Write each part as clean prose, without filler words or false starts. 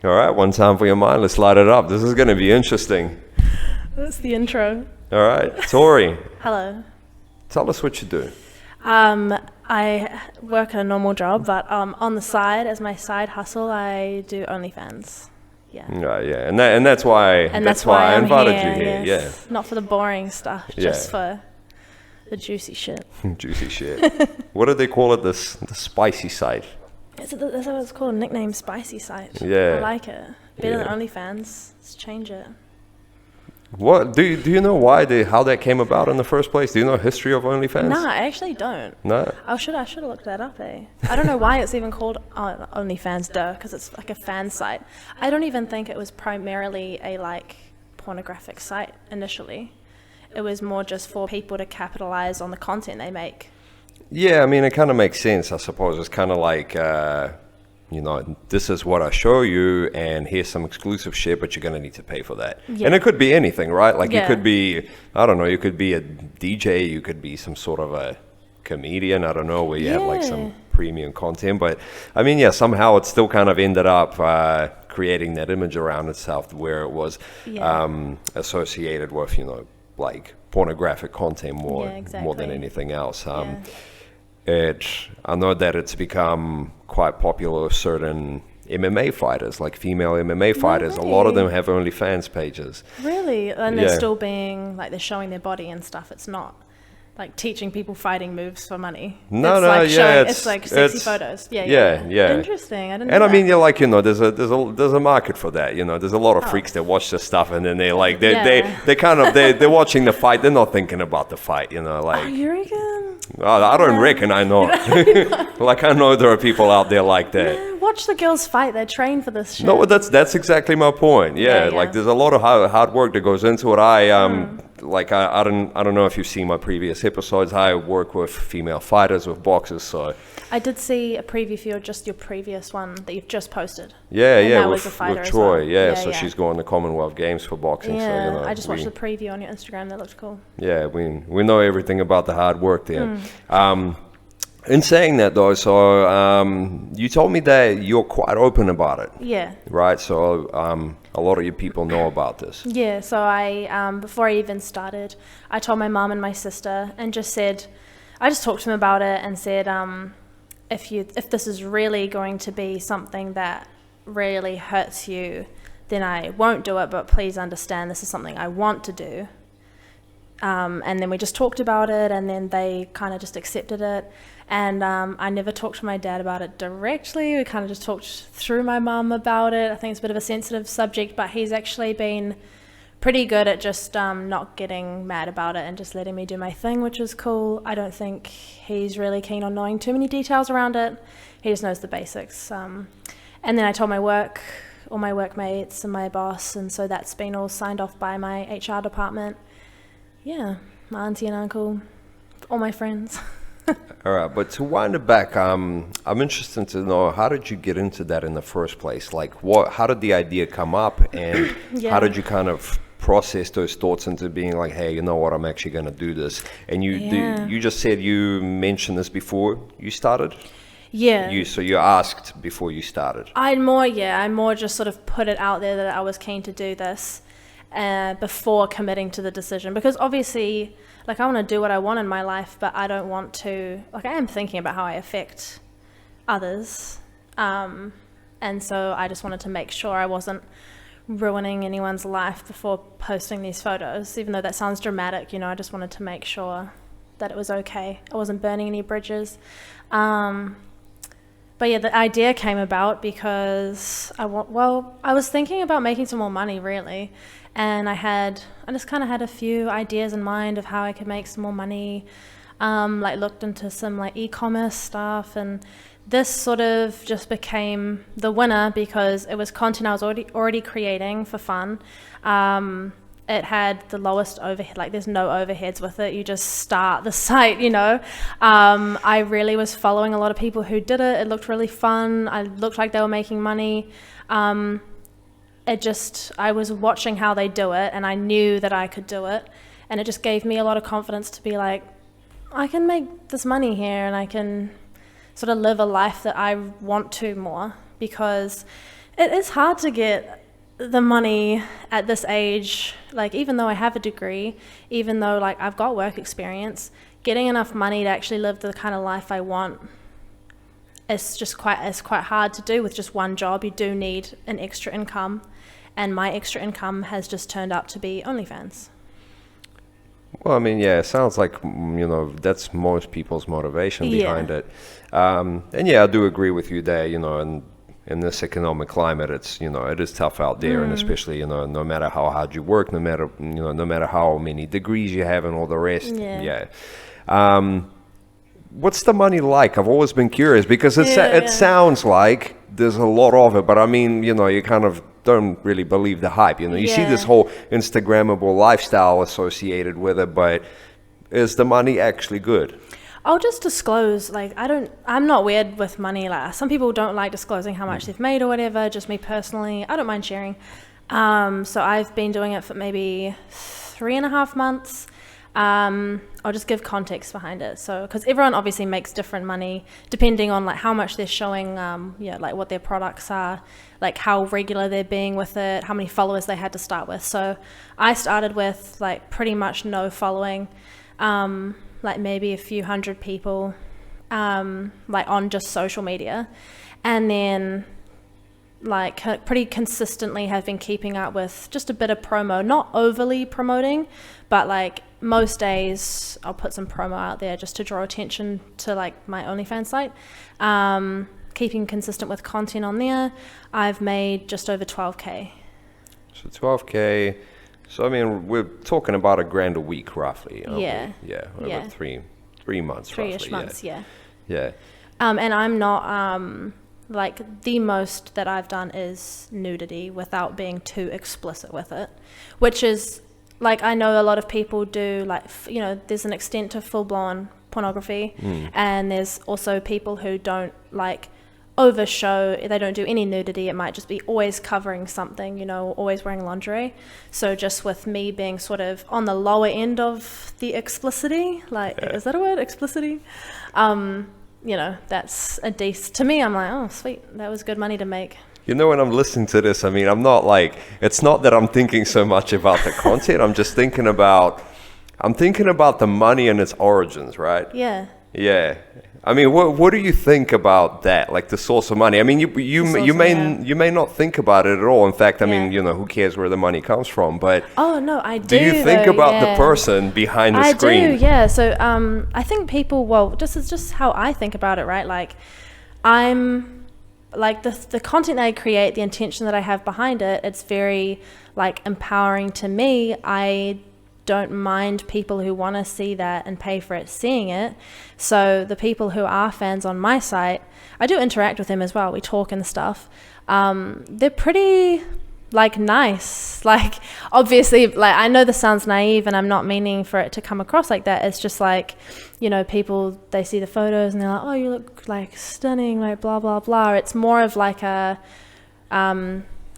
All right, one time for your mind. Let's light it up. This is going to be interesting. That's the intro. All right, Tori. Hello. Tell us what you do. I work a normal job, but on the side, as my side hustle, I do OnlyFans. Yeah. Yeah, and that's why I invited you here. Yes. Yeah. Not for the boring stuff, just for the juicy shit. Juicy shit. What do they call it? The spicy side. That's what it's called, a nickname, spicy site. Yeah. I like it. Better than OnlyFans. Let's change it. What do you know how that came about in the first place? Do you know the history of OnlyFans? No, I actually don't. No. I should have looked that up, eh? I don't know why it's even called OnlyFans, because it's like a fan site. I don't even think it was primarily a pornographic site initially. It was more just for people to capitalize on the content they make. Yeah, I mean, it kind of makes sense, I suppose. It's kind of like, this is what I show you, and here's some exclusive shit, but you're going to need to pay for that. Yeah. And it could be anything, right? Like, it could be, I don't know, you could be a DJ, you could be some sort of a comedian, I don't know, where you have like some premium content. But, I mean, somehow it still kind of ended up creating that image around itself where it was associated with, like pornographic content more than anything else. I know that it's become quite popular with certain MMA fighters, like female MMA fighters. Really? A lot of them have OnlyFans pages. Really? And they're still being, they're showing their body and stuff. It's not like teaching people fighting moves for money. It's like sexy photos. Yeah. Interesting. I didn't know I mean, there's a market for that. There's a lot of freaks that watch this stuff, and then they're watching the fight. They're not thinking about the fight. Oh, you reckon? I don't reckon. I know. I know there are people out there like that. Yeah, watch the girls fight. They train for this shit. No, that's exactly my point. Yeah. Like there's a lot of hard work that goes into it. I don't know if you've seen my previous episodes. I work with female fighters, with boxers, so I did see a preview for your previous one that you've just posted. That was a fighter with Tori. Well. So she's going to Commonwealth Games for boxing. Yeah, so I just watched the preview on your Instagram. That looked cool. Yeah, we know everything about the hard work there. In saying that though, so you told me that you're quite open about it. Yeah. Right. So a lot of you people know about this. Yeah. So I before I even started, I told my mom and my sister and just said, I just talked to them about it and said, if this is really going to be something that really hurts you, then I won't do it. But please understand, this is something I want to do. And then we just talked about it, and then they kind of just accepted it. And I never talked to my dad about it directly. We kind of just talked through my mum about it. I think it's a bit of a sensitive subject, but he's actually been pretty good at just not getting mad about it and just letting me do my thing, which is cool. I don't think he's really keen on knowing too many details around it. He just knows the basics. And then I told all my workmates and my boss, and so that's been all signed off by my HR department. Yeah, my auntie and uncle, all my friends. All right, but to wind it back, I'm interested to know, how did you get into that in the first place? Like, how did the idea come up, and how did you kind of process those thoughts into being like, hey, you know what, I'm actually going to do this? And you just said you mentioned this before you started? Yeah. So you asked before you started? I more just sort of put it out there that I was keen to do this before committing to the decision, because obviously, I want to do what I want in my life, but I don't want to, I am thinking about how I affect others. And so I just wanted to make sure I wasn't ruining anyone's life before posting these photos, even though that sounds dramatic, I just wanted to make sure that it was okay. I wasn't burning any bridges. But yeah, the idea came about because I was thinking about making some more money, really. And I just kind of had a few ideas in mind of how I could make some more money. Looked into some e-commerce stuff, and this sort of just became the winner because it was content I was already creating for fun. It had the lowest overhead, there's no overheads with it. You just start the site, I really was following a lot of people who did it. It looked really fun. I looked like they were making money. I was watching how they do it, and I knew that I could do it. And it just gave me a lot of confidence to be like, I can make this money here, and I can sort of live a life that I want to more, because It is hard to get the money at this age. Like, even though I have a degree, even though like I've got work experience, getting enough money to actually live the kind of life I want is quite hard to do with just one job. You do need an extra income, and my extra income has just turned out to be OnlyFans. Well, I mean, yeah, it sounds like, that's most people's motivation behind it. And yeah, I do agree with you there, and in this economic climate, it's, it is tough out there. And especially, no matter how hard you work, no matter how many degrees you have and all the rest. Yeah. What's the money like? I've always been curious because it sounds like there's a lot of it, but I mean, you kind of don't really believe the hype. You see this whole Instagrammable lifestyle associated with it, but is the money actually good? I'll just disclose, like, I'm not weird with money. Like, some people don't like disclosing how much they've made or whatever. Just me personally, I don't mind sharing. So I've been doing it for maybe 3.5 months. I'll just give context behind it. So, because everyone obviously makes different money depending on like how much they're showing, like what their products are, like how regular they're being with it, how many followers they had to start with. So I started with like pretty much no following, like maybe a few hundred people, like on just social media, and then like pretty consistently have been keeping up with just a bit of promo, not overly promoting, but like most days I'll put some promo out there just to draw attention to like my OnlyFans site. Keeping consistent with content on there, I've made just over 12K. So 12K. So I mean, we're talking about $1,000 a week, roughly. Yeah. Over 3 months. 3-ish months. Yeah. And I'm not like the most that I've done is nudity without being too explicit with it, which is like, I know a lot of people do like, there's an extent to full-blown pornography, and there's also people who don't like overshow, they don't do any nudity. It might just be always covering something, always wearing lingerie. So just with me being sort of on the lower end of the explicity, like, is that a word, explicity? That's a decent, to me, I'm like, oh, sweet, that was good money to make. When I'm listening to this, I mean, I'm not like, it's not that I'm thinking so much about the content. I'm just thinking about the money and its origins, right? Yeah. Yeah. I mean, what do you think about that? Like the source of money? I mean, you may not think about it at all. In fact, I mean, who cares where the money comes from? But oh no, I do. Do you think about the person behind the screen? I do, yeah. So I think people. Well, this is just how I think about it, right? Like, I'm like the content that I create, the intention that I have behind it. It's very like empowering to me. I don't mind people who want to see that and pay for it seeing it. So the people who are fans on my site, I do interact with them as well. We talk and stuff. They're pretty like nice. Like, obviously, like, I know this sounds naive and I'm not meaning for it to come across like that. It's just like, people, they see the photos and they're like, oh, you look like stunning, like blah, blah, blah. It's more of like a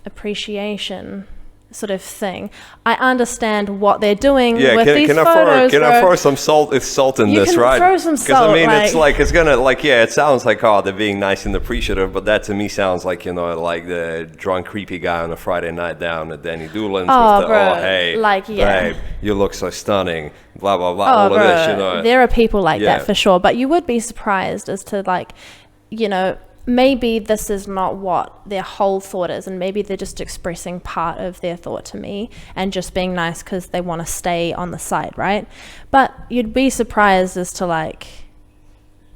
appreciation sort of thing. I understand what they're doing with these photos. Can I throw some salt in this, right? You can throw some salt. Because I mean, it's like, it's gonna, like, yeah, it sounds like, oh, they're being nice and appreciative, but that to me sounds like, like the drunk, creepy guy on a Friday night down at Danny Doolin's hey, like, babe, you look so stunning, blah, blah, blah, all of this, There are people like that for sure, but you would be surprised as to, like, maybe this is not what their whole thought is, and maybe they're just expressing part of their thought to me and just being nice because they want to stay on the site, right? But you'd be surprised as to, like,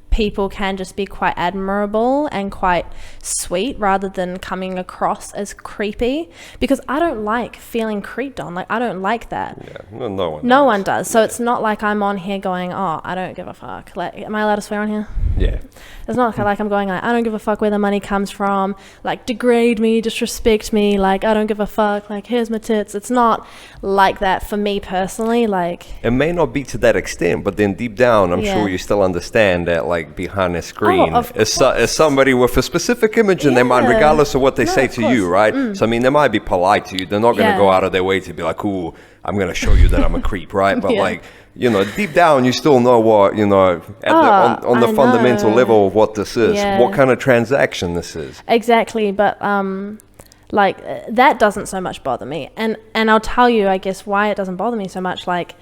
people can just be quite admirable and quite sweet rather than coming across as creepy, because I don't like feeling creeped on. Like, I don't like that. Yeah, no one does. So it's not like I'm on here going, oh, I don't give a fuck. Like, am I allowed to swear on here? Yeah. It's not like I'm going like, I don't give a fuck where the money comes from, like, degrade me, disrespect me, like, I don't give a fuck, like, here's my tits. It's not like that for me personally. Like, it may not be to that extent, but then deep down, I'm sure you still understand that, like, behind a screen is somebody with a specific image in their mind, regardless of what they say to you, right? So I mean, they might be polite to you. They're not going to go out of their way to be like, ooh, I'm going to show you that I'm a creep, right? But like, deep down, you still know what, on the fundamental level of what this is, what kind of transaction this is. Exactly. But Like, that doesn't so much bother me. And I'll tell you, I guess, why it doesn't bother me so much. Like,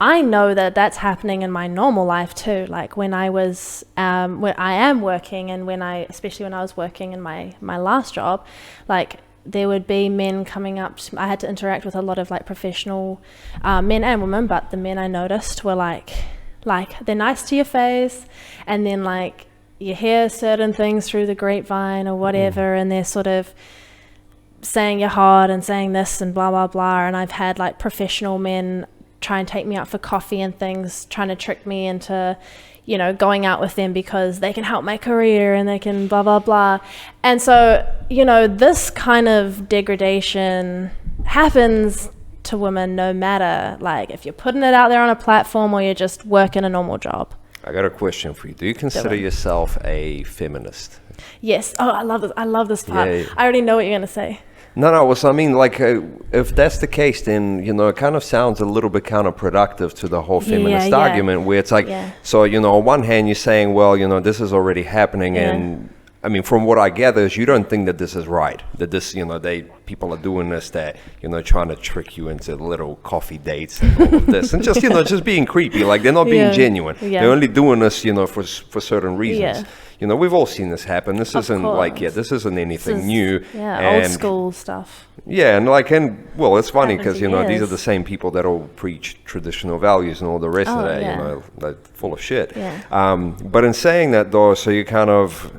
I know that that's happening in my normal life too. Like, when I was, when I am working, and especially when I was working in my last job, like, there would be men coming up. I had to interact with a lot of like professional men and women, but the men I noticed were like they're nice to your face, and then like you hear certain things through the grapevine or whatever, and they're sort of saying you're hot and saying this and blah blah blah. And I've had like professional men try and take me out for coffee and things, trying to trick me into, you know, going out with them because they can help my career and they can blah blah blah. And so, you know, this kind of degradation happens to women no matter, like, if you're putting it out there on a platform or you're just working a normal job. I got a question for you. Do you consider yourself a feminist? Yes. Oh, I love this part. Yeah. I already know what you're going to say. No, I mean, like, if that's the case, then, you know, it kind of sounds a little bit counterproductive to the whole feminist argument, where it's like, so, you know, on one hand, you're saying, well, you know, this is already happening, and, I mean, from what I gather is you don't think that this is right, that this, you know, people are doing this, that, you know, trying to trick you into little coffee dates and all of this, and just, you know, just being creepy, like, they're not being genuine. They're only doing this, you know, for certain reasons. You know, we've all seen this happen. This isn't like, this isn't anything new. Old school stuff. Yeah, well, it's funny because, you know, these are the same people that all preach traditional values and all the rest of that, you know, like, full of shit. But in saying that, though, so you kind of,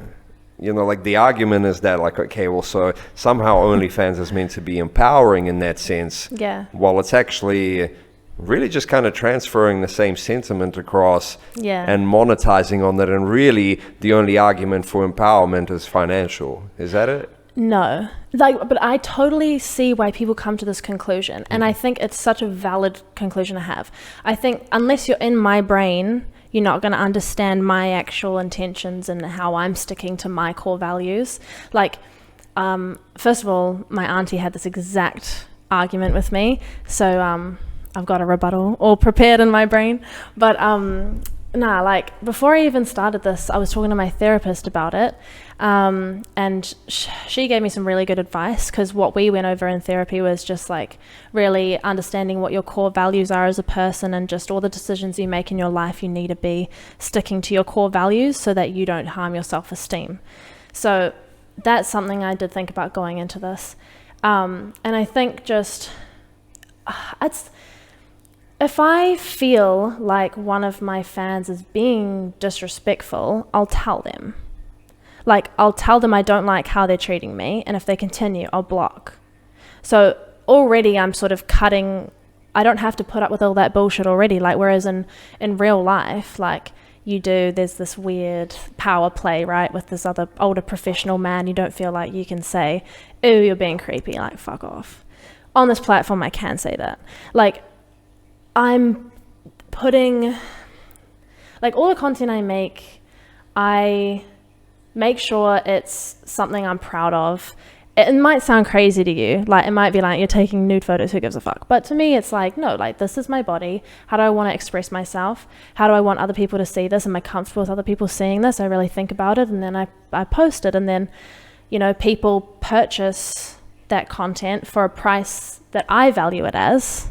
you know, like, the argument is that, like, okay, well, so somehow OnlyFans is meant to be empowering in that sense. While it's actually really just kind of transferring the same sentiment across and monetizing on that, and really the only argument for empowerment is financial. Is that it? No, like, but I totally see why people come to this conclusion, and I think it's such a valid conclusion to have. I think unless you're in my brain, you're not going to understand my actual intentions and how I'm sticking to my core values. Like, first of all, my auntie had this exact argument with me, so I've got a rebuttal all prepared in my brain. But like, before I even started this, I was talking to my therapist about it, and she gave me some really good advice, because what we went over in therapy was just like really understanding what your core values are as a person, and just all the decisions you make in your life, you need to be sticking to your core values so that you don't harm your self-esteem. So that's something I did think about going into this, and I think just if I feel like one of my fans is being disrespectful, I'll tell them. Like, I'll tell them I don't like how they're treating me, and if they continue, I'll block. So already I'm sort of cutting, I don't have to put up with all that bullshit already. Like, whereas in real life, like, there's this weird power play, right, with this other older professional man. You don't feel like you can say, ooh, you're being creepy, like, fuck off. On this platform, I can say that. Like, I'm putting, like, all the content I make sure it's something I'm proud of. It might sound crazy to you, like, it might be like, you're taking nude photos, who gives a fuck? But to me, it's like, no, like, this is my body. How do I want to express myself? How do I want other people to see this? Am I comfortable with other people seeing this? I really think about it, and then I post it, and then, you know, people purchase that content for a price that I value it as.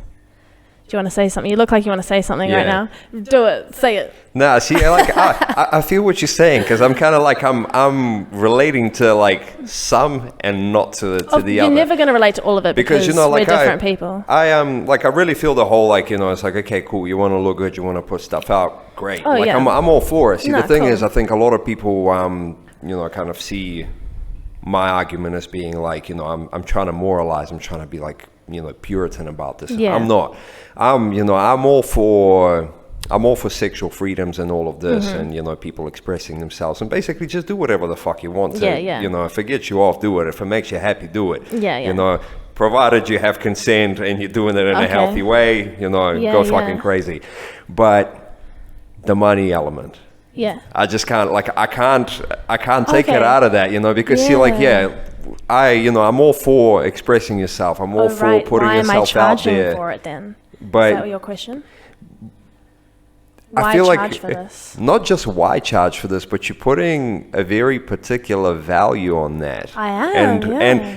Do you want to say something? You look like you want to say something right now. Do it. Say it. Nah, see, like, I feel what you're saying, because I'm kind of like, I'm relating to, like, some and not to the other. You're never going to relate to all of it because you know, like, we're different people. I like, I really feel the whole, like, you know, it's like, okay, cool, you want to look good, you want to put stuff out, great. Oh, like, yeah. I'm all for it. See, the thing is, I think a lot of people, you know, kind of see my argument as being like, you know, I'm trying to moralize, I'm trying to be like, you know, Puritan about this. I'm not. You know, I'm all for sexual freedoms and all of this, and, you know, people expressing themselves, and basically just do whatever the fuck you want to. You know, if it gets you off, do it. If it makes you happy, do it. You know, provided you have consent and you're doing it in a healthy way, you know, go fucking crazy. But the money element. I just can't, like, I can't take it out of that, you know, because see, like, you know, I'm all for expressing yourself. I'm all for putting yourself out there. Why am I charging for it then? But is that your question? Why feel charge like for this? not just why charge for this, but you're putting a very particular value on that. I am,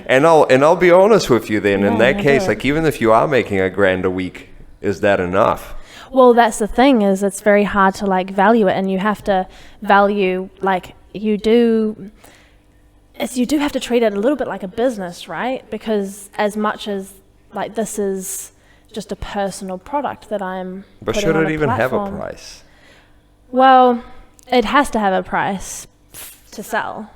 and I'll be honest with you then. In that I case, do. like even if you are making $1,000 a week, is that enough? Well, that's the thing, is it's very hard to like value it, and you have to value, like you do have to treat it a little bit like a business, right? Because as much as like this is just a personal product that I'm But putting should on it a even have a platform. price? Well, it has to have a price to sell.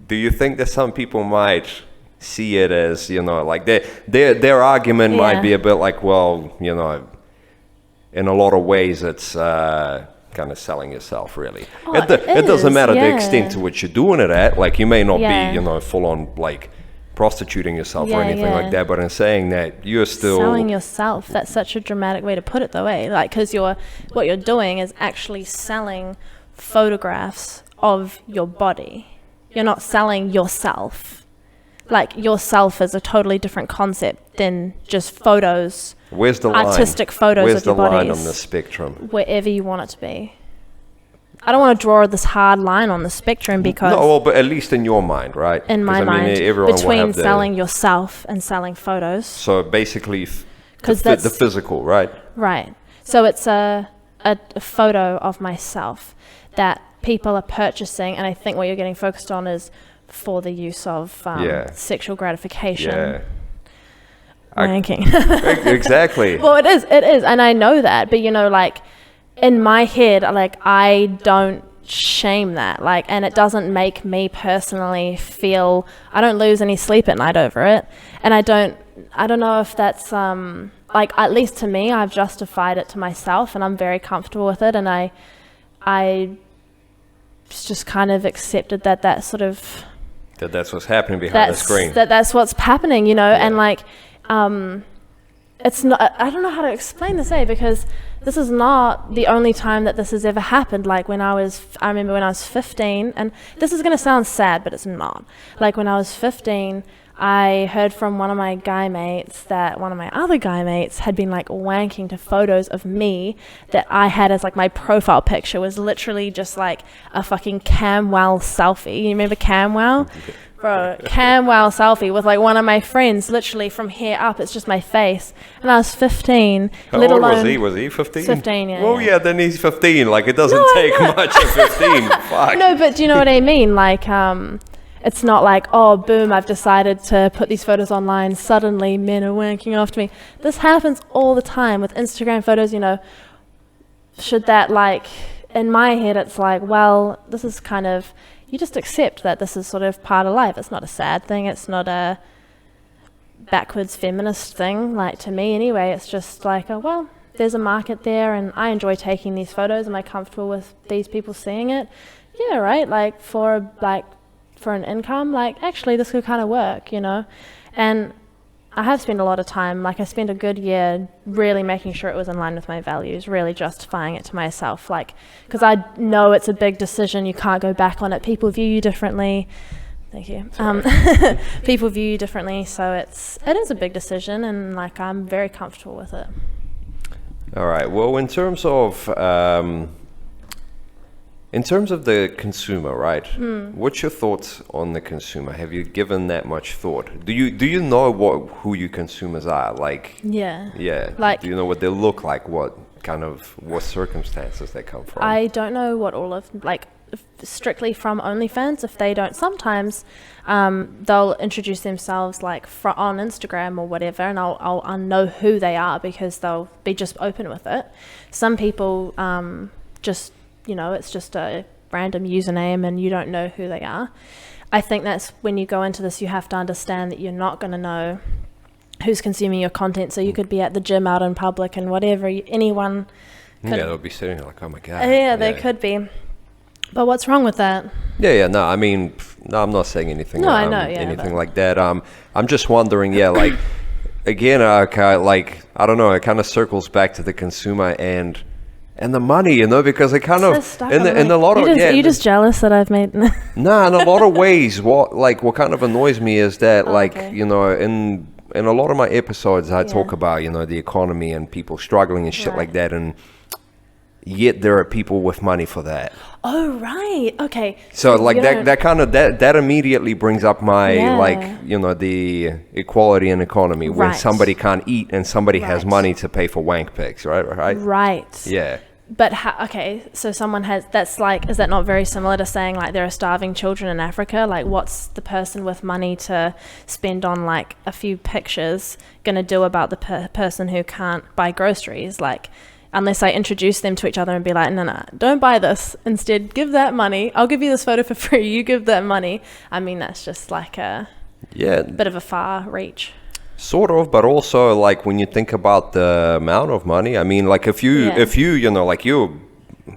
Do you think that some people might see it as, like their argument might be a bit like, well, in a lot of ways it's kind of selling yourself, really. Oh, it doesn't is, matter the yeah. extent to which you're doing it at. Like you may not Yeah. be, full on like prostituting yourself or Yeah, anything like that, but in saying that you're still Selling yourself, that's such a dramatic way to put it though, eh? Like, because what you're doing is actually selling photographs of your body. You're not selling yourself. Like, yourself is a totally different concept than just photos, Where's the line? artistic photos Where's of your the line bodies. on the spectrum? Wherever you want it to be. I don't want to draw this hard line on the spectrum because No, well, but at least in your mind, right? in my 'Cause, mind, everyone will between have selling yourself and selling photos. So basically, 'Cause the that's- physical, right? Right. So it's a photo of myself that people are purchasing, and I think what you're getting focused on is for the use of sexual gratification. Yeah. Wanking. Exactly. Well, it is, and I know that, but like in my head, like I don't shame that, like, and it doesn't make me personally feel, I don't lose any sleep at night over it, and I don't know if that's like, at least to me, I've justified it to myself, and I'm very comfortable with it, and I just kind of accepted that sort of that's what's happening behind the screen. That's what's happening, and like it's not, I don't know how to explain this, because this is not the only time that this has ever happened. Like I remember when I was 15, and this is going to sound sad, but it's not. Like when I was 15, I heard from one of my guy mates that one of my other guy mates had been like wanking to photos of me that I had as like my profile picture was literally just like a fucking CamWow selfie. You remember CamWow? Bro, CamWow selfie with like one of my friends, literally from here up, it's just my face. And I was 15. How old was he? Was he 15? 15, yeah. Well, yeah, then he's 15. Like, it doesn't take much at 15. Fuck. No, but do you know what I mean? Like, it's not like, oh, boom, I've decided to put these photos online. Suddenly, men are wanking after me. This happens all the time with Instagram photos, Should that, like, in my head, it's like, well, this is kind of, you just accept that this is sort of part of life. It's not a sad thing. It's not a backwards feminist thing, like, to me anyway. It's just like, oh, well, there's a market there, and I enjoy taking these photos. Am I comfortable with these people seeing it? Yeah, right. Like, for an income, like, actually, this could kind of work, And I have spent a lot of time, like I spent a good year really making sure it was in line with my values, really justifying it to myself, like, because I know it's a big decision, you can't go back on it, people view you differently, thank you, people view you differently, so it is a big decision, and like I'm very comfortable with it. All right, well, in terms of the consumer, right? What's your thoughts on the consumer? Have you given that much thought? Do you know who your consumers are? Like, yeah. Like, do you know what they look like? What circumstances they come from? I don't know what all of, like, strictly from OnlyFans. If they don't, sometimes they'll introduce themselves like on Instagram or whatever, and I'll know who they are because they'll be just open with it. Some people just, it's just a random username and you don't know who they are. I think that's when you go into this, you have to understand that you're not going to know who's consuming your content. So you could be at the gym out in public and whatever, anyone could, they'll be sitting there like, oh my God. Yeah, they could be. But what's wrong with that? No, I mean, no, I'm not saying anything. No, I know, anything like that. I'm just wondering, like, again, like, I don't know, it kind of circles back to the consumer and the money, because it kind of in a lot of you're just jealous that I've made. Nah, in a lot of ways, what kind of annoys me is that in a lot of my episodes I talk about the economy and people struggling and shit like that, and yet there are people with money for that. Oh, right. Okay. So like that immediately brings up my Yeah. the equality in economy when Right. somebody can't eat and somebody has Right. money to pay for wank pics, right? Right. Yeah. But so someone has, that's like, is that not very similar to saying like there are starving children in Africa? Like, what's the person with money to spend on like a few pictures gonna do about the person who can't buy groceries? Like, unless I introduce them to each other and be like, no, don't buy this. Instead, give that money. I'll give you this photo for free. You give that money. I mean, that's just like a bit of a far reach. Sort of, but also like when you think about the amount of money, I mean, like if you like you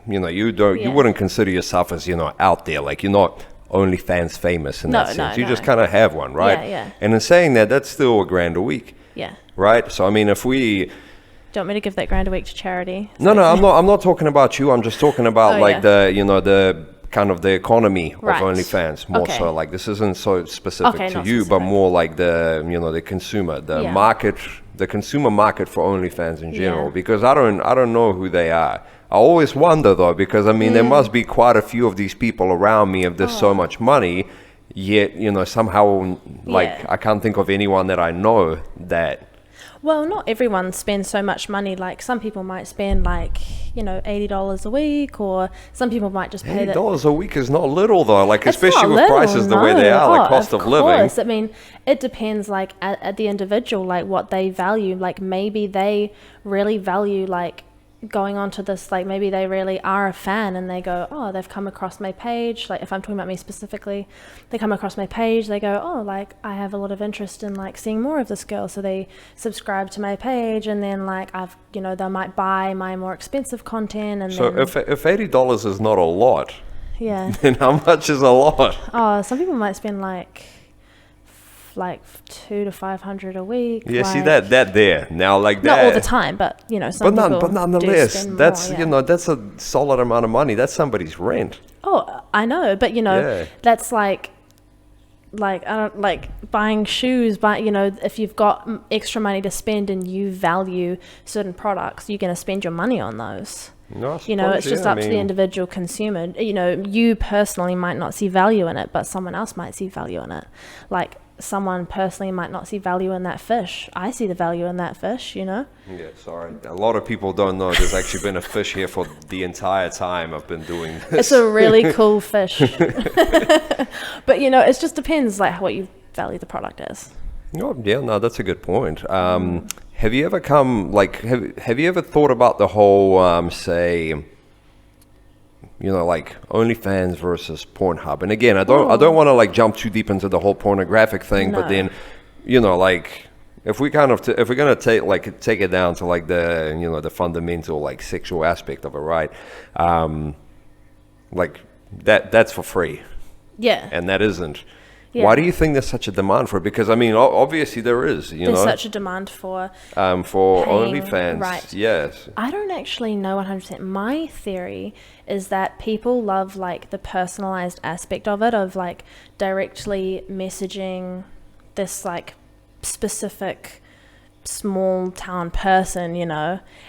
wouldn't consider yourself as out there, like you're not OnlyFans famous in that sense. You just kind of have one, right? Yeah. And in saying that, that's still $1,000 a week. Yeah. Right. So I mean, if we do you want me to give that $1,000 a week to charity? No, I'm not talking about you. I'm just talking about the kind of the economy of OnlyFans more so. Like this isn't so specific to you, but more like the consumer, the consumer market for OnlyFans in general. Because I don't know who they are. I always wonder though, because I mean there must be quite a few of these people around me if there's so much money, yet somehow I can't think of anyone that I know that. Well, not everyone spends so much money. Like some people might spend like, $80 a week, or some people might just pay $80 a week is not little though. Like it's especially with prices the way they are, like cost of living. I mean, it depends like at the individual, like what they value. Like maybe they really value like going onto this, like maybe they really are a fan and they go, oh, they've come across my page, like if I'm talking about me specifically, they come across my page, they go, oh, like I have a lot of interest in like seeing more of this girl, so they subscribe to my page, and then like they might buy my more expensive content. And so if $80 is not a lot, then how much is a lot? Oh, some people might spend like $200 to $500 a week. Yeah, see that there now, like that. Not all the time, but some people but nonetheless, do spend that's more, that's a solid amount of money. That's somebody's rent. Oh, I know, but that's like I don't like buying shoes. But if you've got extra money to spend and you value certain products, you're going to spend your money on those. No, I suppose, it's just up to the individual consumer. You personally might not see value in it, but someone else might see value in it. Like someone personally might not see value in that fish. I see the value in that fish, Yeah, sorry. A lot of people don't know there's actually been a fish here for the entire time I've been doing this. It's a really cool fish. But, it just depends like what you value the product as. Oh, yeah, no, that's a good point. Have you ever have you ever thought about the whole, say, like OnlyFans versus Pornhub? And again, I don't want to like jump too deep into the whole pornographic thing, but then, like if we're gonna take it down to like the the fundamental like sexual aspect of it, right? Like that's for free. Yeah. And that isn't. Yeah. Why do you think there's such a demand for it? Because I mean, obviously there is. There's such a demand for OnlyFans. Right. Yes. I don't actually know 100%. My theory is that people love like the personalized aspect of it, of like directly messaging this like specific small town person,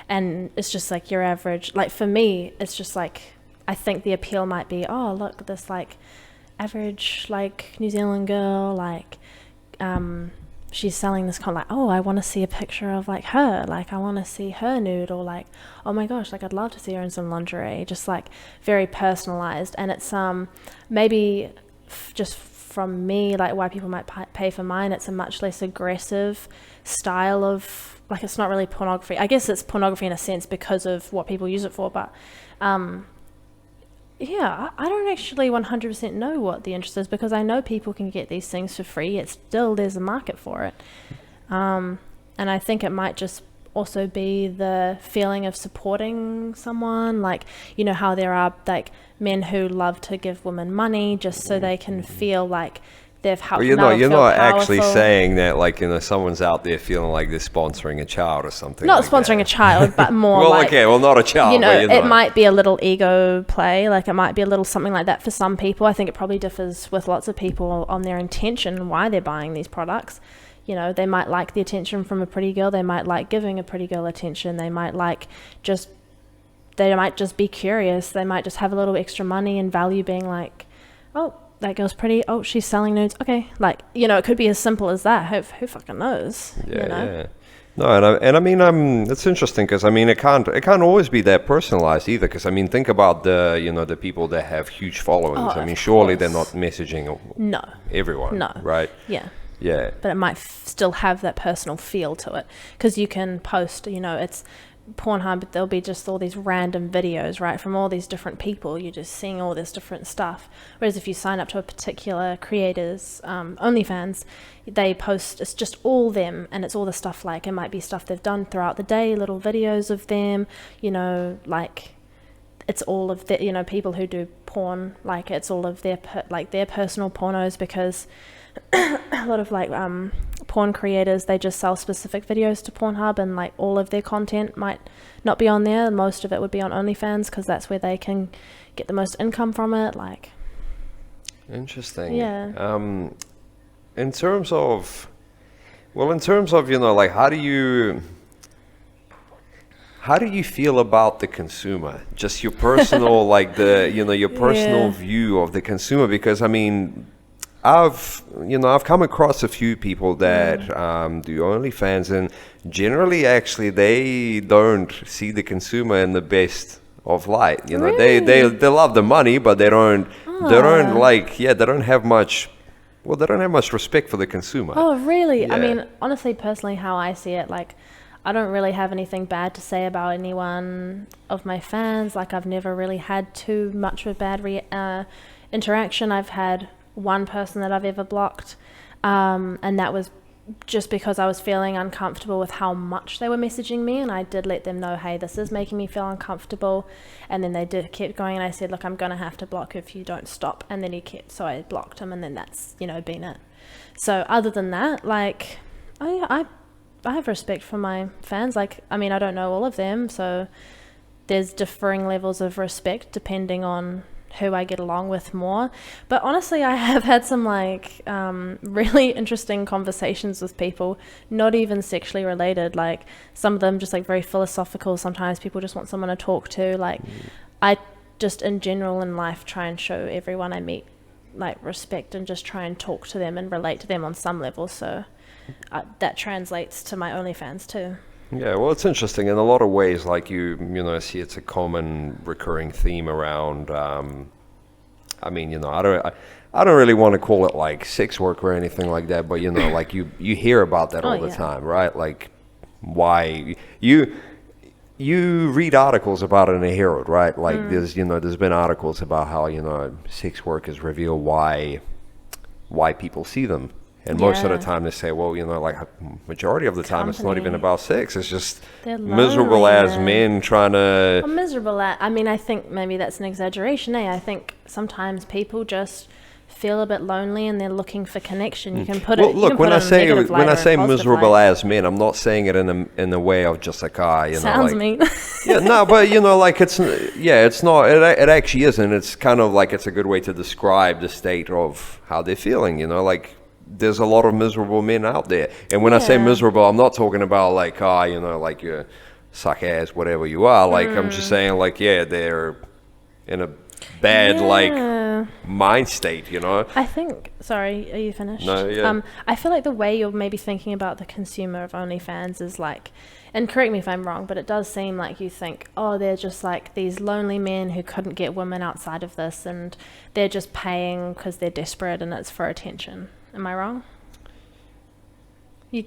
and it's just like your average. Like for me, it's just like I think the appeal might be, oh, look, this like average like New Zealand girl, like she's selling this like, oh, I want to see a picture of like her, like I want to see her nude, or like, oh my gosh, like I'd love to see her in some lingerie, just like very personalized. And it's maybe just from me, like why people might pay for mine, it's a much less aggressive style of like, it's not really pornography. I guess it's pornography in a sense because of what people use it for, but yeah, I don't actually 100% know what the interest is, because I know people can get these things for free. It's still, there's a market for it. And I think it might just also be the feeling of supporting someone. Like, how there are like men who love to give women money just so they can feel like they've helped. Well, you're not actually saying that like someone's out there feeling like they're sponsoring a child or something. Not like sponsoring that. A child, but more well, like, okay, well, not a child. But it might be a little ego play. Like it might be a little something like that for some people. I think it probably differs with lots of people on their intention, why they're buying these products. They might like the attention from a pretty girl. They might like giving a pretty girl attention. They might like just they might just be curious. They might just have a little extra money and value being like, oh, that girl's pretty. Oh, she's selling nudes. Okay, like, you know, it could be as simple as that. Who fucking knows? Yeah, you know? yeah. No, and I mean, it's interesting because I mean, it can't always be that personalized either. Because I mean, think about the people that have huge followings. Oh, I mean, of surely course. they're not messaging No. everyone, No. right? Yeah. Yeah. But it might still have that personal feel to it, because you can post, you know, it's Pornhub, there'll be just all these random videos, right, from all these different people. You're just seeing all this different stuff. Whereas if you sign up to a particular creator's OnlyFans, they post, it's just all them, and it's all the stuff, like, it might be stuff they've done throughout the day, little videos of them, you know, like, it's all of the, you know, people who do porn, like, it's all of their their personal pornos, because a lot of like porn creators, they just sell specific videos to Pornhub, and like all of their content might not be on there. Most of it would be on OnlyFans, because that's where they can get the most income from it. Like, interesting. Yeah. In terms of, you know, like, how do you feel about the consumer? Just your personal, like, your personal view of the consumer, because I mean, I've come across a few people that do OnlyFans, and generally, actually, they don't see the consumer in the best of light. You know, Really? they love the money, but they don't have much. Well, they don't have much respect for the consumer. Oh, really? Yeah. I mean, honestly, personally, how I see it, like, I don't really have anything bad to say about anyone of my fans. Like, I've never really had too much of a bad interaction. I've had one person that I've ever blocked, and that was just because I was feeling uncomfortable with how much they were messaging me, and I did let them know, hey, this is making me feel uncomfortable. And then they kept going, and I said, look, I'm gonna have to block you if you don't stop. And then he kept, so I blocked him, and then that's, you know, been it. So other than that, like, I have respect for my fans. Like, I mean, I don't know all of them, so there's differing levels of respect depending on who I get along with more. But honestly, I have had some like really interesting conversations with people, not even sexually related. Like, some of them just like very philosophical. Sometimes people just want someone to talk to. Like, I just in general in life try and show everyone I meet like respect, and just try and talk to them and relate to them on some level. So that translates to my OnlyFans too. Yeah, well, it's interesting in a lot of ways. Like, you know, I see it's a common recurring theme around. I mean, you know, I don't really want to call it like sex work or anything like that, but you know, like you hear about that all the time, right? Like, why you read articles about it in the Herald, right? Like, there's been articles about how, you know, sex workers reveal why people see them. And most of the time they say, well, you know, like, majority of the time it's not even about sex. It's just miserable as men trying to... I'm miserable at... I mean, I think maybe that's an exaggeration, eh? I think sometimes people just feel a bit lonely and they're looking for connection. You can put it... Look, when I say miserable as men, I'm not saying it in a way of just like, you know, sounds like... mean. Yeah, no, but, you know, like, it's not... It actually isn't. It's kind of like, it's a good way to describe the state of how they're feeling, you know, like... There's a lot of miserable men out there. And when I say miserable, I'm not talking about like, you know, like you suck ass, whatever you are. Like, I'm just saying, like, they're in a bad, like, mind state, you know? I think, sorry, are you finished? No, yeah. I feel like the way you're maybe thinking about the consumer of OnlyFans is like, and correct me if I'm wrong, but it does seem like you think, oh, they're just like these lonely men who couldn't get women outside of this, and they're just paying because they're desperate and it's for attention. Am I wrong? You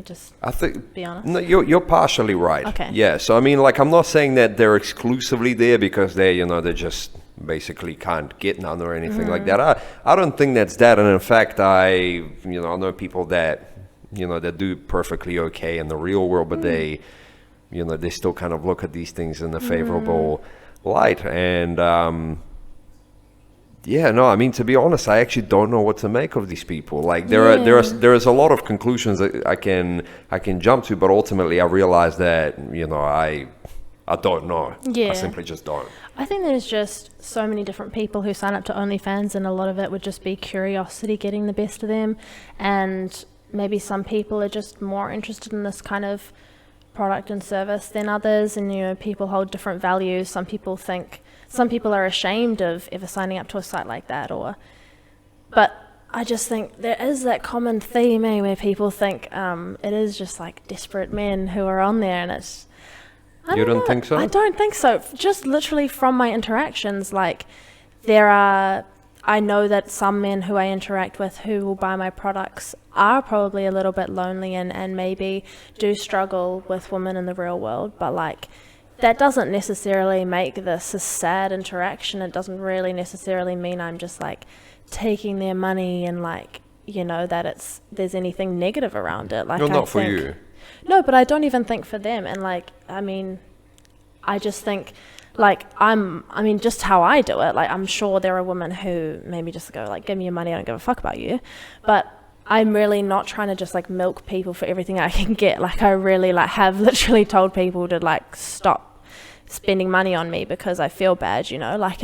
just I think, be honest. No, you're partially right. Okay. Yeah. So I mean, like, I'm not saying that they're exclusively there because they just basically can't get none or anything like that. I don't think that's that. And in fact, I know people that that do perfectly okay in the real world, but they still kind of look at these things in a favorable light. And yeah, no, I mean, to be honest, I actually don't know what to make of these people. Like, there is a lot of conclusions that I can jump to, but ultimately I realize that, I don't know. Yeah. I simply just don't. I think there's just so many different people who sign up to OnlyFans, and a lot of it would just be curiosity getting the best of them. And maybe some people are just more interested in this kind of product and service than others, and people hold different values. Some people are ashamed of ever signing up to a site like that, but I just think there is that common theme, where people think it is just like desperate men who are on there, and it's... You don't think so? I don't think so. Just literally from my interactions, like I know that some men who I interact with who will buy my products are probably a little bit lonely and maybe do struggle with women in the real world, but like that doesn't necessarily make this a sad interaction. It doesn't really necessarily mean I'm just like taking their money and like, that there's anything negative around it. Like, not for you. No, but I don't even think for them. And like, I mean, I just think like just how I do it, like I'm sure there are women who maybe just go like, give me your money, I don't give a fuck about you. But I'm really not trying to just like milk people for everything I can get. Like I really like have literally told people to like stop spending money on me because I feel bad, like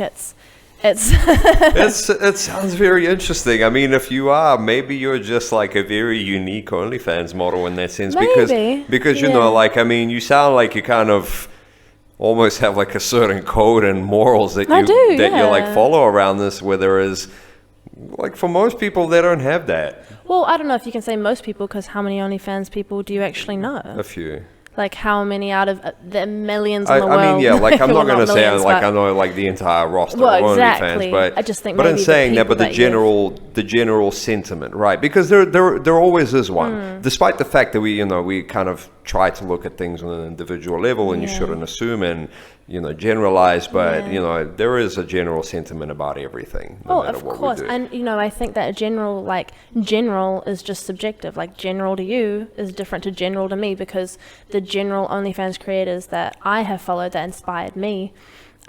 it sounds very interesting. I mean, if you are, maybe you're just like a very unique OnlyFans model in that sense. Maybe. Because like, I mean, you sound like you kind of almost have like a certain code and morals that you like follow around this, where there is like, for most people, they don't have that. Well, I don't know if you can say most people, because how many OnlyFans people do you actually know? A few. Like how many out of the millions in the world? I mean, yeah, like I'm not going to say like I know like the entire roster of OnlyFans, but I just think. But in saying that, but the general sentiment, right? Because there always is one, despite the fact that we kind of try to look at things on an individual level, and you shouldn't assume and generalize, but there is a general sentiment about everything. No matter what we do. And I think that general is just subjective. Like general to you is different to general to me, because the general OnlyFans creators that I have followed that inspired me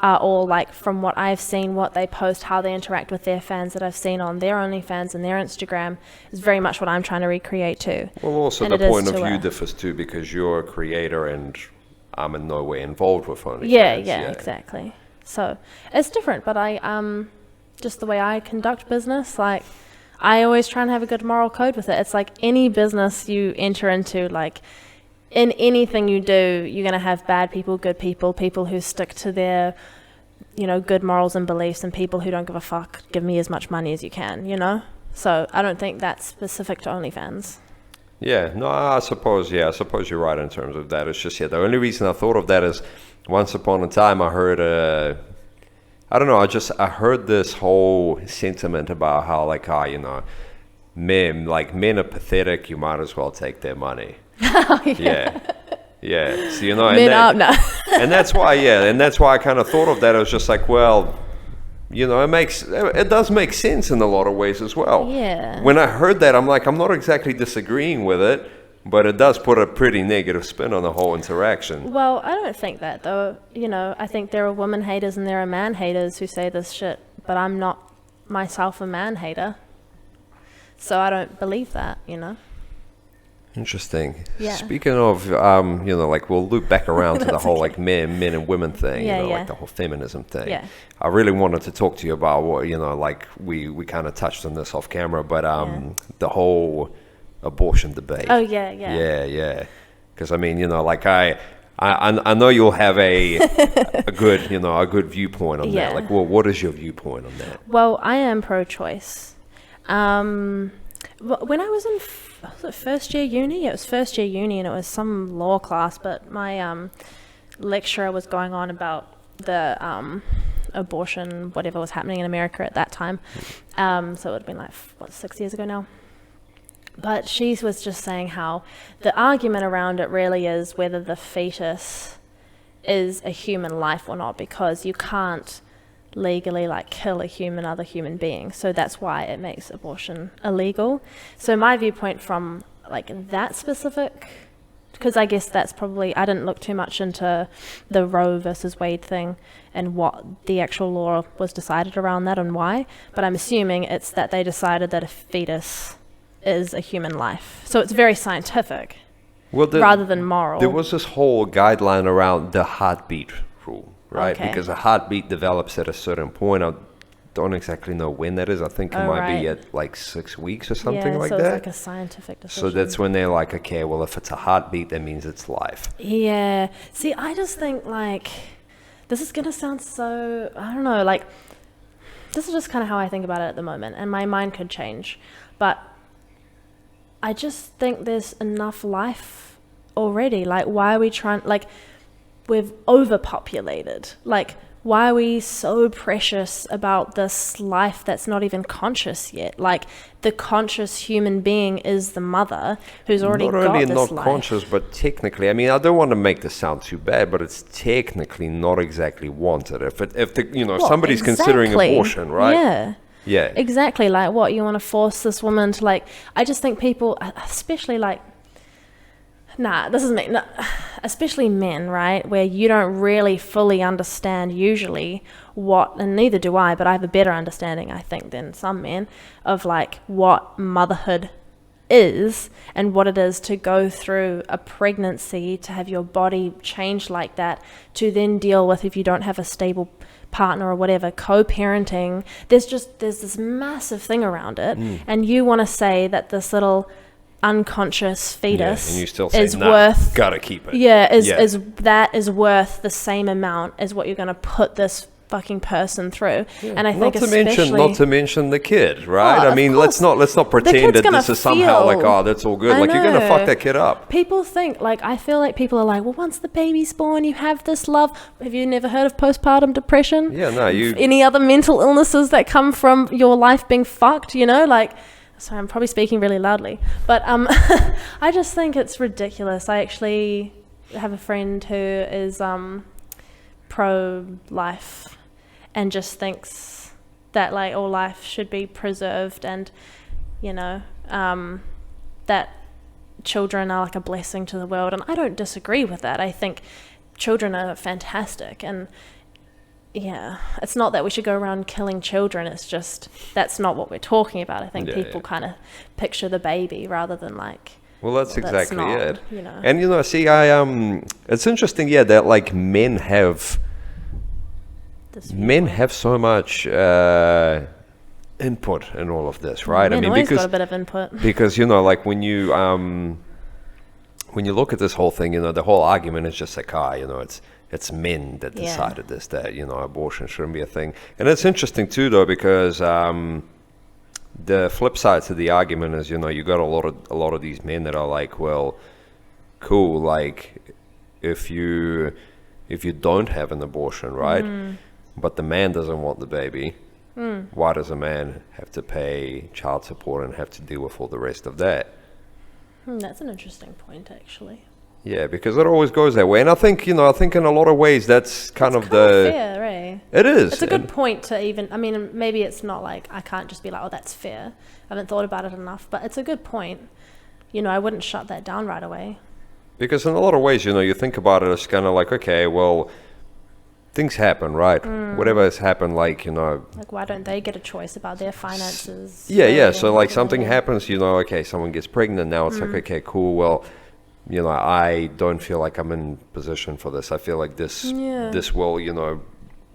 are all like, from what I've seen, what they post, how they interact with their fans that I've seen on their OnlyFans and their Instagram is very much what I'm trying to recreate too. Well, also the point of view differs too, because you're a creator and I'm in no way involved with OnlyFans. Yeah, exactly. So it's different, but I just the way I conduct business, like I always try and have a good moral code with it. It's like any business you enter into, like in anything you do, you're going to have bad people, good people who stick to their, good morals and beliefs, and people who don't give a fuck, give me as much money as you can, So I don't think that's specific to OnlyFans. Yeah, no, I suppose you're right in terms of that. It's just, the only reason I thought of that is once upon a time I heard, I heard this whole sentiment about how like, men are pathetic, you might as well take their money. Oh, yeah. So, and that's why I kind of thought of that. I was just like, well, it does make sense in a lot of ways as well. Yeah. When I heard that, I'm like, I'm not exactly disagreeing with it, but it does put a pretty negative spin on the whole interaction. Well, I don't think that though. I think there are woman haters and there are man haters who say this shit, but I'm not myself a man hater. So I don't believe that, Interesting. Yeah. Speaking of, like we'll loop back around to the whole like men and women thing, like the whole feminism thing. Yeah. I really wanted to talk to you about what, like we kind of touched on this off camera, but the whole abortion debate. Oh, yeah. Yeah. Because I mean, like I know you'll have a good viewpoint on that. Like, well, what is your viewpoint on that? Well, I am pro-choice. When I was in first year uni, and it was some law class, but my lecturer was going on about the abortion, whatever was happening in America at that time. So it would have been like 6 years ago now. But she was just saying how the argument around it really is whether the fetus is a human life or not, because you can't legally like kill other human being, so that's why it makes abortion illegal. So my viewpoint from like that specific, because I guess that's probably, I didn't look too much into the Roe versus Wade thing and what the actual law was decided around that and why, but I'm assuming it's that they decided that a fetus is a human life, so it's very scientific rather than moral. There was this whole guideline around the heartbeat rule, right? Okay. Because a heartbeat develops at a certain point. don't exactly know when that is. I think it might be at like 6 weeks or something like so that. it's like a scientific decision. So that's when they're like, okay, well, if it's a heartbeat, that means it's life. Yeah. See, I just think like, this is going to sound so, I don't know, like, this is just kind of how I think about it at the moment, and my mind could change. But I just think there's enough life already. Like, why are we trying, like, we've overpopulated. Like, why are we so precious about this life that's not even conscious yet? Like, the conscious human being is the mother who's already got this life. Not only not conscious, but technically, I mean, I don't want to make this sound too bad, but it's technically not exactly wanted. If somebody's considering abortion, right? Yeah. Yeah. Exactly. Like, what, you want to force this woman to, like, I just think people, especially like, especially men, right, where you don't really fully understand usually what, and neither do I, but I have a better understanding, I think, than some men, of like what motherhood is and what it is to go through a pregnancy, to have your body change like that, to then deal with, if you don't have a stable partner or whatever, co-parenting. There's this massive thing around it, and you want to say that this little unconscious fetus and you still say, is worth, gotta keep it. Is worth the same amount as what you're going to put this fucking person through. And I think not to mention the kid, right? I mean, let's not pretend that this is somehow like, oh, that's all good. Like, you're gonna fuck that kid up. People think, like, I feel like people are like, well, once the baby's born, you have this love. Have you never heard of postpartum depression? Yeah, no, any other mental illnesses that come from your life being fucked, you know, like. Sorry, I'm probably speaking really loudly, but I just think it's ridiculous. I actually have a friend who is pro-life and just thinks that, like, all life should be preserved, and, you know, that children are like a blessing to the world. And I don't disagree with that. I think children are fantastic, and yeah, it's not that we should go around killing children. It's just, that's not what we're talking about. I think people kind of picture the baby rather than like. Well, that's exactly it. You know. And see, it's interesting, that like men have so much input in all of this, right? Men always got a bit of input. Because like when you look at this whole thing, the whole argument is just like, it's men that decided this, that, abortion shouldn't be a thing. And it's interesting too, though, because the flip side to the argument is, you got a lot of these men that are like, well, cool, like if you don't have an abortion, right? But the man doesn't want the baby, why does a man have to pay child support and have to deal with all the rest of that? That's an interesting point, actually. Yeah, because it always goes that way. And I think in a lot of ways, that's kind of fair, right? It is. It's a good point to even, I mean, maybe it's not like, I can't just be like, oh, that's fair. I haven't thought about it enough, but it's a good point. I wouldn't shut that down right away. Because in a lot of ways, you think about it, it's kind of like, okay, well, things happen, right? Whatever has happened, like, like, why don't they get a choice about their finances? Yeah. So like something happens, okay, someone gets pregnant now. It's like, okay, cool. Well, I don't feel like I'm in position for this. I feel like this will,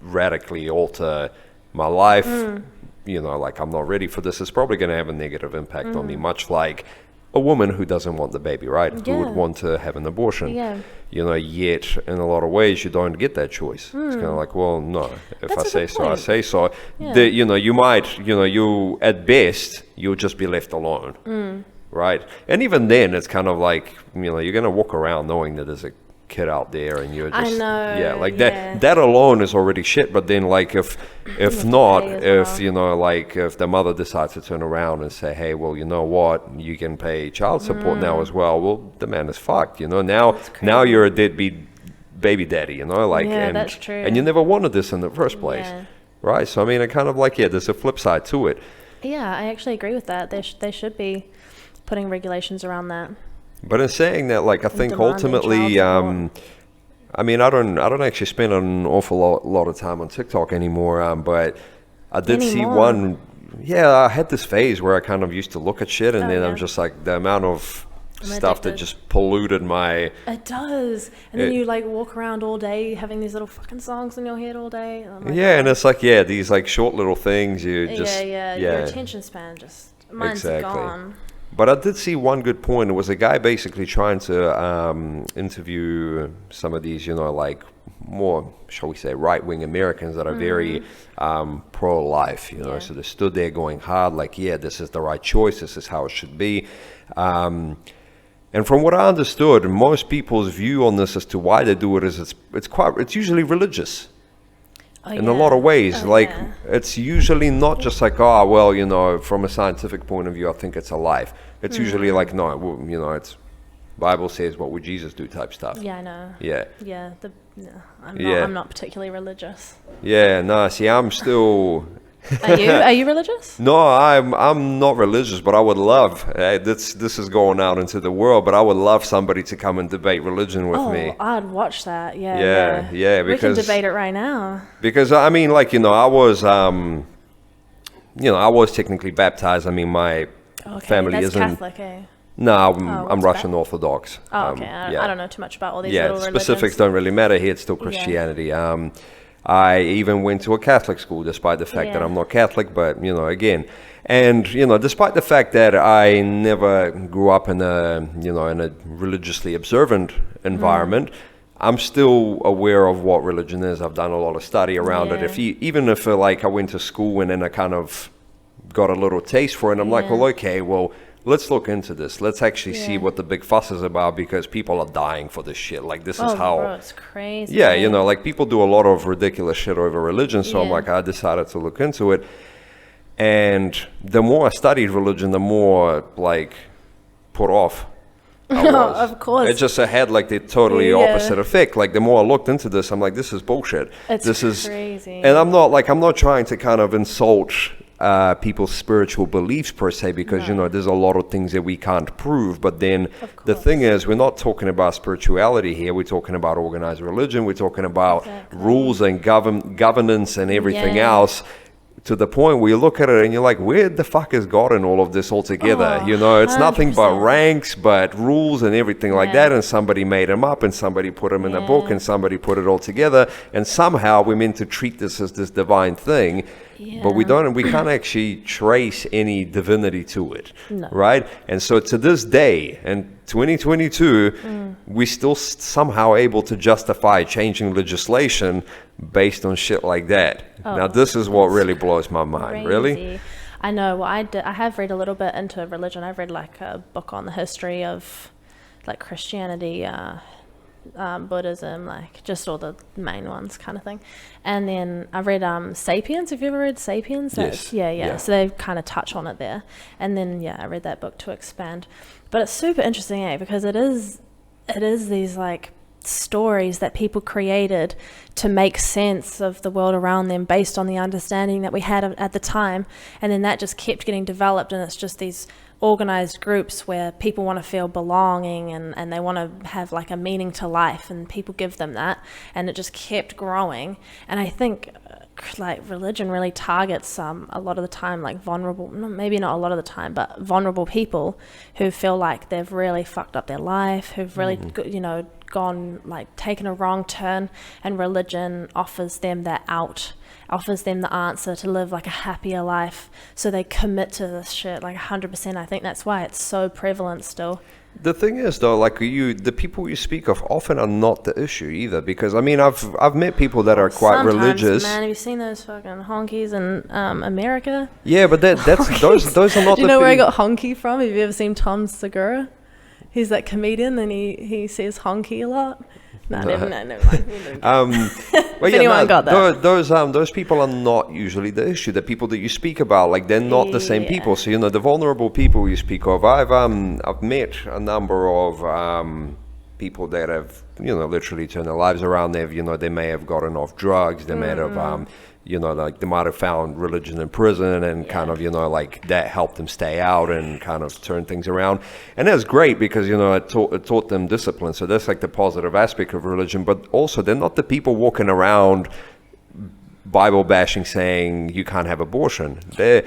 radically alter my life. Like, I'm not ready for this. It's probably going to have a negative impact on me, much like a woman who doesn't want the baby, right? Yeah. Who would want to have an abortion. Yeah. Yet in a lot of ways you don't get that choice. It's kind of like, well, no. If I say so, I say so. Yeah. You might, you at best, you'll just be left alone. Right? And even then, it's kind of like, you're going to walk around knowing that there's a kid out there, and you're just, I know, that alone is already shit. But then, like, if not, if the mother decides to turn around and say, hey, well, you know what, you can pay child support now as well, well, the man is fucked. Now you're a deadbeat baby daddy, and that's true. And you never wanted this in the first place, right? So I mean, it kind of like, there's a flip side to it. Yeah, I actually agree with that. They should be putting regulations around that. But in saying that, like, I think ultimately, I mean, I don't actually spend an awful lot of time on TikTok anymore, but I did see one. Yeah, I had this phase where I kind of used to look at shit, and then I'm just like, the amount of stuff that just polluted my... It does. And then you like walk around all day having these little fucking songs in your head all day. Oh my yeah, God. and it's like, these like short little things you just... Your attention span mine's gone. But I did see one good point. It was a guy basically trying to interview some of these, like more, shall we say, right-wing Americans that are very pro-life, So they stood there going hard, like, this is the right choice. This is how it should be. And from what I understood, most people's view on this as to why they do it is it's usually religious. In a lot of ways, it's usually not just like, from a scientific point of view, I think it's a life. It's usually like, no, it's Bible says, what would Jesus do type stuff. Yeah, I know. Yeah. Yeah, I'm not particularly religious. Yeah, no, see, I'm still... Are you religious? No, I'm not religious, but I would love, this is going out into the world, but I would love somebody to come and debate religion with me. Oh, I'd watch that, yeah. Because we can debate it right now. Because, I mean, like, I was, I was technically baptized. I mean, my family isn't... Catholic, eh? No, I'm Russian Orthodox. Oh, okay. I don't know too much about all these little religions. Specifics don't really matter here. It's still Christianity. I even went to a Catholic school, despite the fact that I'm not Catholic, but, again. And, despite the fact that I never grew up in a religiously observant environment, I'm still aware of what religion is. I've done a lot of study around it. Even if I went to school and then I kind of got a little taste for it, I'm like, let's look into this. Let's actually see what the big fuss is about, because people are dying for this shit. Like, this is how... Bro, it's crazy. Yeah, like, people do a lot of ridiculous shit over religion, so I'm like, I decided to look into it. And the more I studied religion, the more, like, put off I was. Of course. It just had, like, the totally opposite effect. Like, the more I looked into this, I'm like, this is bullshit. This is crazy. And I'm not trying to kind of insult... people's spiritual beliefs per se, because there's a lot of things that we can't prove, but then the thing is, we're not talking about spirituality here. We're talking about organized religion. We're talking about rules and governance and everything else, to the point where you look at it and you're like, where the fuck is God in all of this altogether? It's 100%. Nothing but ranks, but rules and everything like that, and somebody made them up, and somebody put them in a book, and somebody put it all together, and somehow we're meant to treat this as this divine thing. But we can't actually trace any divinity to it, right? And so to this day, in 2022, we're still somehow able to justify changing legislation based on shit like that. Now, this is what really blows my mind, really. I know. Well, I have read a little bit into religion. I've read like a book on the history of like Christianity, Buddhism, like just all the main ones kind of thing. And then I read Sapiens. Have you ever read Sapiens? Yes. Yeah. So they kind of touch on it there. And then I read that book to expand. But it's super interesting, because it is these like stories that people created to make sense of the world around them based on the understanding that we had at the time, and then that just kept getting developed, and it's just these organized groups where people want to feel belonging, and they want to have like a meaning to life, and people give them that, and it just kept growing. And I think like religion really targets a lot of the time like vulnerable, maybe not a lot of the time, but vulnerable people who feel like they've really fucked up their life, who've really gone like taken a wrong turn, and religion offers them that out, offers them the answer to live like a happier life, so they commit to this shit like 100%. I think that's why it's so prevalent still. The thing is, though, like the people you speak of often are not the issue either, because I mean, I've met people that are quite religious. Man, have you seen those fucking honkies in America? Yeah, but that's those are not. Do you know where I got honky from? Have you ever seen Tom Segura? He's that comedian, and he says honky a lot. Never mind. Well, anyone got that? Those people are not usually the issue. The people that you speak about, like, they're not the same people. So the vulnerable people you speak of, I've met a number of people that have literally turned their lives around. They may have gotten off drugs. They may have like they might have found religion in prison, and kind of like that helped them stay out and kind of turn things around. And that's great, because it taught them discipline. So that's like the positive aspect of religion. But also, they're not the people walking around Bible bashing saying you can't have abortion. They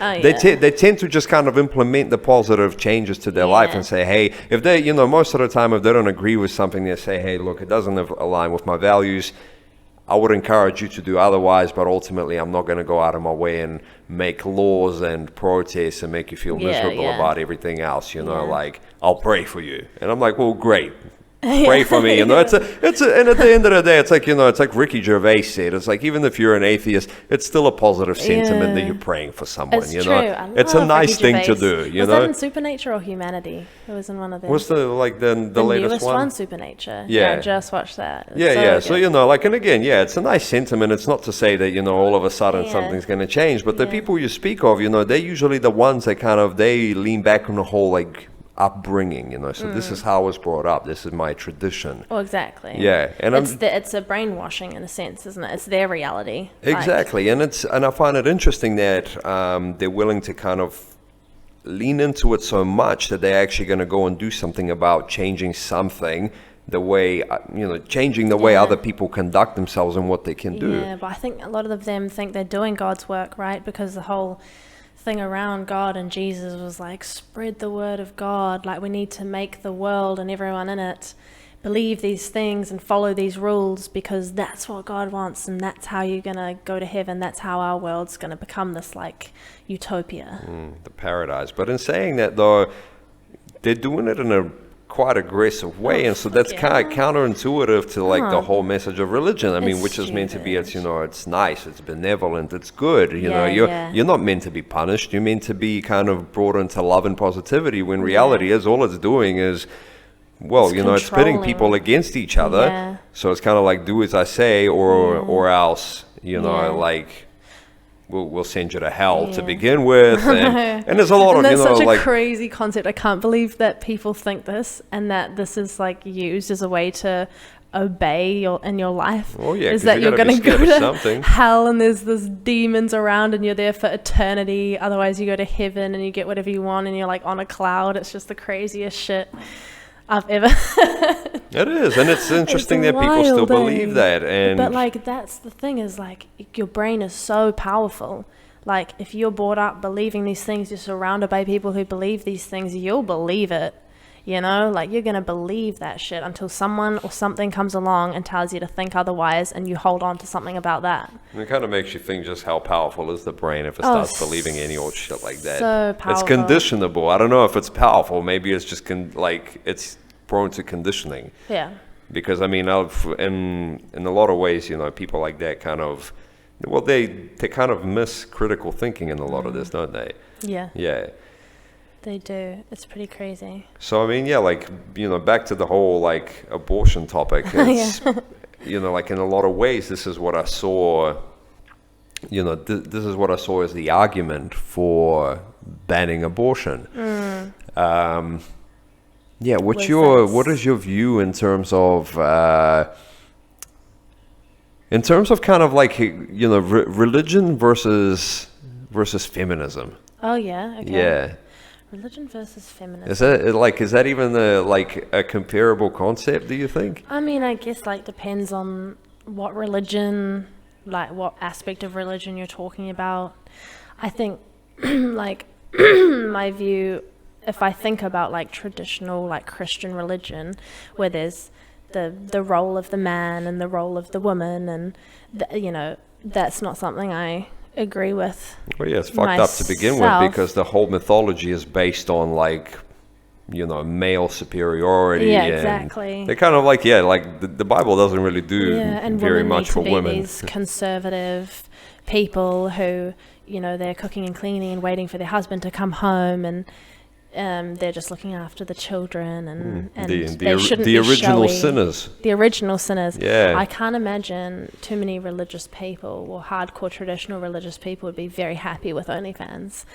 tend to just kind of implement the positive changes to their life and say, hey, if they, most of the time, if they don't agree with something, they say, hey, look, it doesn't align with my values. I would encourage you to do otherwise, but ultimately I'm not going to go out of my way and make laws and protests and make you feel miserable about everything else, like, I'll pray for you. And I'm like, well, great. Pray for me, and at the end of the day, it's like, it's like Ricky Gervais said, it's like, even if you're an atheist, it's still a positive sentiment that you're praying for someone, it's true. It's a nice thing to do, Was that in Supernature or Humanity? It was in one of them. What's the latest one? Supernature. Yeah, I just watched that. So and again, it's a nice sentiment. It's not to say that, all of a sudden something's going to change, but the people you speak of, they're usually the ones that they lean back on the whole, like, upbringing, so this is how I was brought up, this is my tradition. Oh, exactly. And it's a brainwashing in a sense, isn't it? It's their reality. Exactly. And I find it interesting that they're willing to kind of lean into it so much that they're actually going to go and do something about changing something, the way changing the way other people conduct themselves and what they can do. But I think a lot of them think they're doing God's work, right? Because the whole thing around God and Jesus was like, spread the word of God, like we need to make the world and everyone in it believe these things and follow these rules, because that's what God wants, and that's how you're gonna go to heaven, that's how our world's gonna become this like utopia, the paradise. But in saying that though, they're doing it in a quite aggressive way, and so that's kind of counterintuitive to like the whole message of religion. I mean, which is meant to be, it's it's nice, it's benevolent, it's good. You're not meant to be punished. You're meant to be kind of brought into love and positivity. When reality is, all it's doing is, it's pitting people against each other. Yeah. So it's kind of like, do as I say, or else, like. We'll send you to hell to begin with, and there's a lot of that's such a crazy concept. I can't believe that people think this, and that this is like used as a way to obey in your life. Is that you're going to go to hell and there's this demons around and you're there for eternity, otherwise you go to heaven and you get whatever you want and you're like on a cloud. It's just the craziest shit I've ever It is, and it's interesting that people still believe that. But like, that's the thing, is like, your brain is so powerful. Like, if you're brought up believing these things, you're surrounded by people who believe these things, you'll believe it. Like, you're gonna believe that shit until someone or something comes along and tells you to think otherwise, and you hold on to something about that. It kind of makes you think just how powerful is the brain if it starts believing any old shit like that. So powerful. It's conditionable. I don't know if it's powerful. Maybe it's just it's prone to conditioning. Yeah. Because I mean, in a lot of ways, people like that kind of, they kind of miss critical thinking in a lot of this, don't they? Yeah. Yeah. They do. It's pretty crazy. So I mean, back to the whole like abortion topic. It's, like in a lot of ways, this is what I saw. This is what I saw as the argument for banning abortion. What is your view in terms of kind of like religion versus feminism? Oh yeah. Okay. Yeah. Religion versus feminism. Is that even a comparable concept, do you think? I mean, I guess depends on what religion, what aspect of religion you're talking about. I think my view, if I think about traditional Christian religion, where there's the role of the man and the role of the woman, and that's not something I agree with. Well, yeah, it's fucked up to begin with, because the whole mythology is based on male superiority. Yeah, exactly. They kind of the Bible doesn't really do very much for women. These conservative people who they're cooking and cleaning and waiting for their husband to come home, and they're just looking after the children, and they shouldn't be original showy. sinners. The original sinners. Yeah. I can't imagine too many religious people, or hardcore traditional religious people, would be very happy with OnlyFans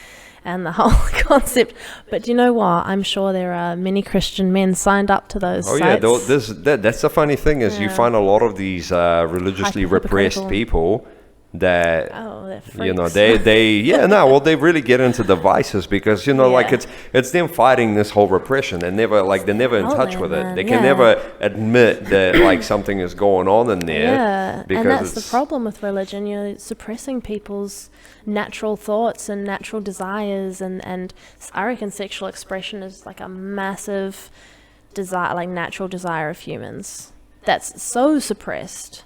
and the whole concept. But do you know what? I'm sure there are many Christian men signed up to those sites. Yeah, that's the funny thing is you find a lot of these religiously repressed people that they're you know freaks. they really get into the vices because like it's them fighting this whole repression. They're never in touch with it. They can never admit that like something is going on in there, because and that's the problem with religion. You're suppressing people's natural thoughts and natural desires, and I reckon sexual expression is like a massive desire, like natural desire of humans that's so suppressed,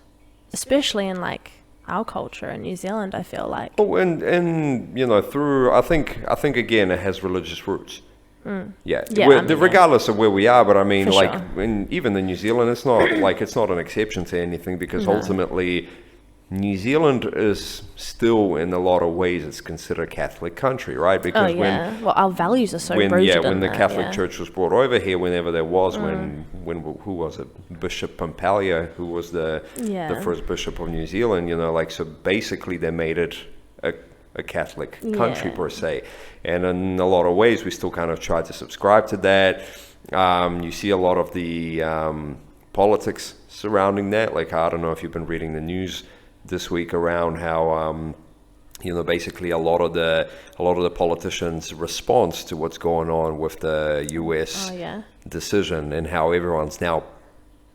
especially in like our culture in New Zealand, I feel like. Oh, and you know, through I think again it has religious roots. Regardless of where we are, but I mean, For like sure. even in New Zealand, it's not like it's not an exception to anything, because ultimately New Zealand is still, in a lot of ways, it's considered a Catholic country, right? Because well, our values are so rooted when in the that, Catholic Church was brought over here, whenever there was, when who was it? Bishop Pampalia, who was the first bishop of New Zealand, you know, like, so basically they made it a Catholic country per se, and in a lot of ways we still kind of try to subscribe to that. You see a lot of the politics surrounding that, like I don't know if you've been reading the news this week around how you know, basically a lot of the politicians' response to what's going on with the US decision, and how everyone's now,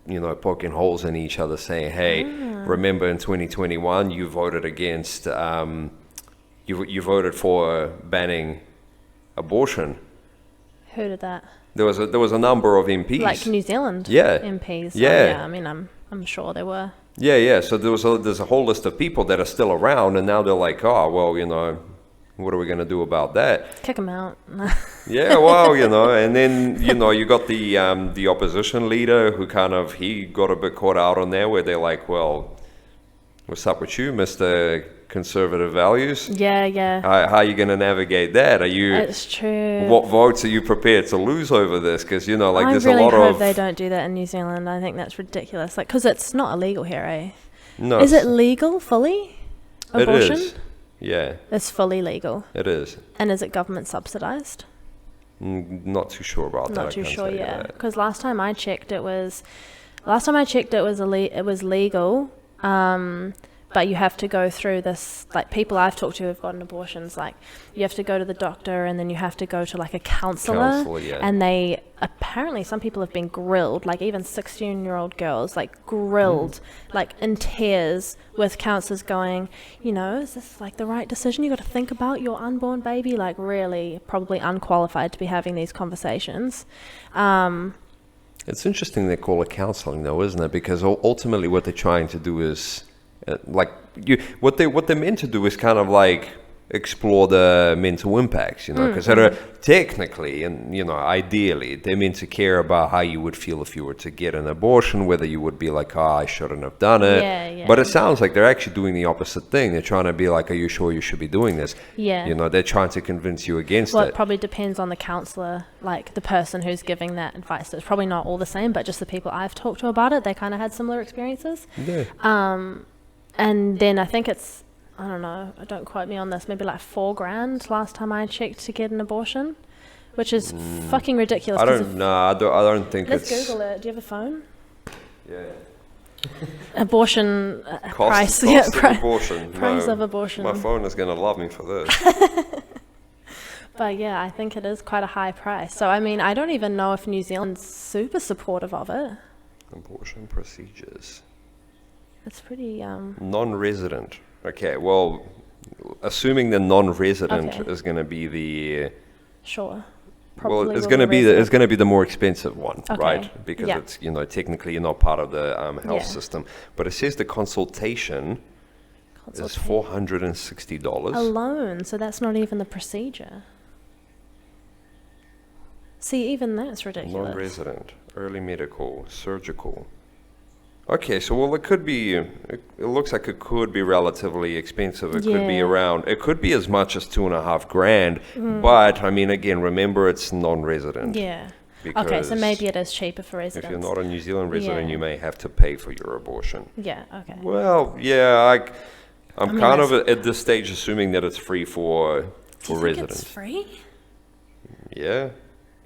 you know, poking holes in each other, saying, hey, remember in 2021 you voted against you voted for banning abortion. Who did that? There was a number of MPs, like New Zealand MPs. I mean, I'm sure there were. So there's a whole list of people that are still around, and now they're like, oh, well, you know, what are we going to do about that? Kick them out. Well, you know, and then, you know, you got the opposition leader who he got a bit caught out on there, where they're like, well, what's up with you, Mr. Conservative Values? How are you going to navigate that? It's true. What votes are you prepared to lose over this? Because, you know, like, there's a lot of... I really hope they don't do that in New Zealand. I think that's ridiculous. Like, because it's not illegal here, eh? No. Is it legal fully? Abortion? It is. Yeah. It's fully legal. It is. And is it government subsidized? Not too sure about that. Not too sure, Because last time I checked, it was legal. But you have to go through this, like, people I've talked to who've gotten abortions, like, you have to go to the doctor, and then you have to go to, like, a counselor. And they, apparently some people have been grilled, like, even 16-year-old girls, like, grilled, like, in tears, with counselors going, you know, is this, like, the right decision? You got to think about your unborn baby, like, really probably unqualified to be having these conversations. It's interesting they call it counseling, though, isn't it? Because ultimately what they're trying to do is... what they're meant to do is kind of like explore the mental impacts, you know, because technically, and, you know, ideally, they're meant to care about how you would feel if you were to get an abortion, whether you would be like, oh, I shouldn't have done it. But it sounds like they're actually doing the opposite thing. They're trying to be like, are you sure you should be doing this? You know, they're trying to convince you against it. Well, it probably depends on the counselor, like the person who's giving that advice. So it's probably not all the same, but just the people I've talked to about it, they kind of had similar experiences. And then I think it's, I don't know, don't quote me on this, maybe like $4,000 last time I checked to get an abortion, which is fucking ridiculous. I don't think Let's Google it. Do you have a phone? Yeah. Abortion price. Cost of abortion. Price of abortion. My phone is going to love me for this. But yeah, I think it is quite a high price. So, I mean, I don't even know if New Zealand's super supportive of it. Abortion procedures. It's pretty... Non-resident. Okay, well, assuming the non-resident is going to be the... Sure. Probably it's going to be the more expensive one, right? Because it's, you know, technically you're not part of the health system. But it says the consultation is $460 alone. So that's not even the procedure. See, even that's ridiculous. Non-resident, early medical, surgical. Okay, so well, it could be. It looks like it could be relatively expensive. It could be around. It could be as much as $2,500. But I mean, again, remember it's non-resident. Yeah. Okay, so maybe it is cheaper for residents. If you're not a New Zealand resident, you may have to pay for your abortion. Yeah. Okay. Well, yeah, I'm kind of at this stage assuming that it's free for residents. It's free? Yeah.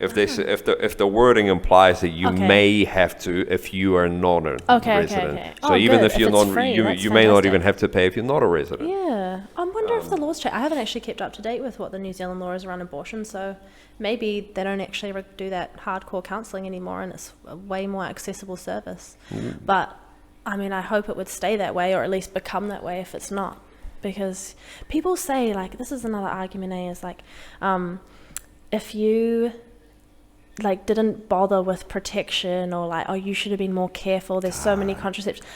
If if the wording implies that you may have to if you are not a resident. Okay. So even good. if you're it's not, free, you may not even have to pay if you're not a resident. Yeah, I wonder if the laws change. I haven't actually kept up to date with what the New Zealand law is around abortion, so maybe they don't actually do that hardcore counselling anymore, and it's a way more accessible service. But I mean, I hope it would stay that way, or at least become that way if it's not, because people say, like, this is another argument, is like, if you like didn't bother with protection, or like, oh, you should have been more careful, there's so many contraceptions,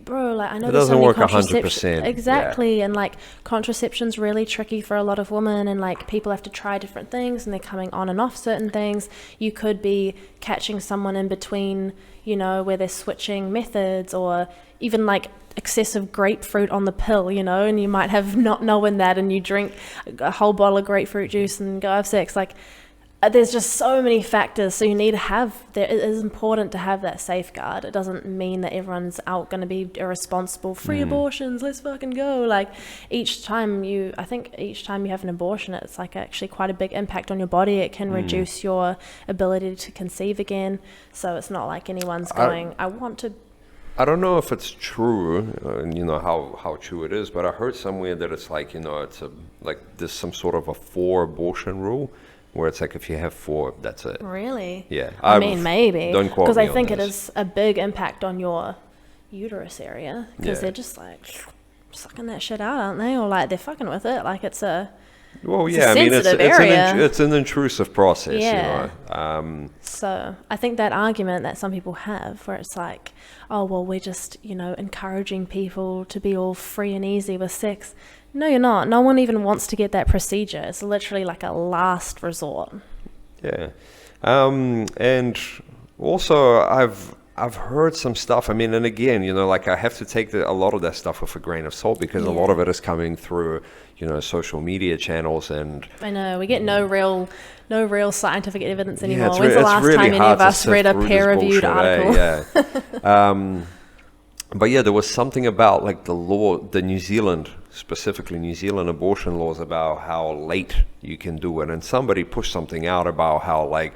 bro, like, I know it there's doesn't so many work contraceptions, 100%. exactly, and like contraception's really tricky for a lot of women, and like people have to try different things, and they're coming on and off certain things. You could be catching someone in between, you know, where they're switching methods, or even like excessive grapefruit on the pill, you know, and you might have not knowing that, and you drink a whole bottle of grapefruit juice and go have sex. Like, there's just so many factors, so you need to have, it is important to have that safeguard. It doesn't mean that everyone's out going to be irresponsible, free abortions, let's fucking go. Like, each time you have an abortion, it's like actually quite a big impact on your body. It can reduce your ability to conceive again, so it's not like anyone's going, I want to. I don't know if it's true, you know, how true it is, but I heard somewhere that it's like, you know, it's there's some sort of a 4 abortion rule, where it's like if you have 4, that's it. Really? Yeah. I mean, maybe. Don't quote me because I on think this. it is a big impact on your uterus area, because they're just like sucking that shit out, aren't they? Or like they're fucking with it. Like it's a it's an intrusive process. Yeah. You know. So I think that argument that some people have, where it's like, oh well, we're just, you know, encouraging people to be all free and easy with sex. No, you're not. No one even wants to get that procedure. It's literally like a last resort. Yeah. And also I've heard some stuff. I mean, and again, you know, like I have to take a lot of that stuff with a grain of salt, because a lot of it is coming through, you know, social media channels, and I know we get no real scientific evidence anymore. Yeah, When's the last really time any of us read a peer-reviewed article? Yeah. But yeah, there was something about like the law, specifically New Zealand abortion laws, about how late you can do it, and somebody pushed something out about how like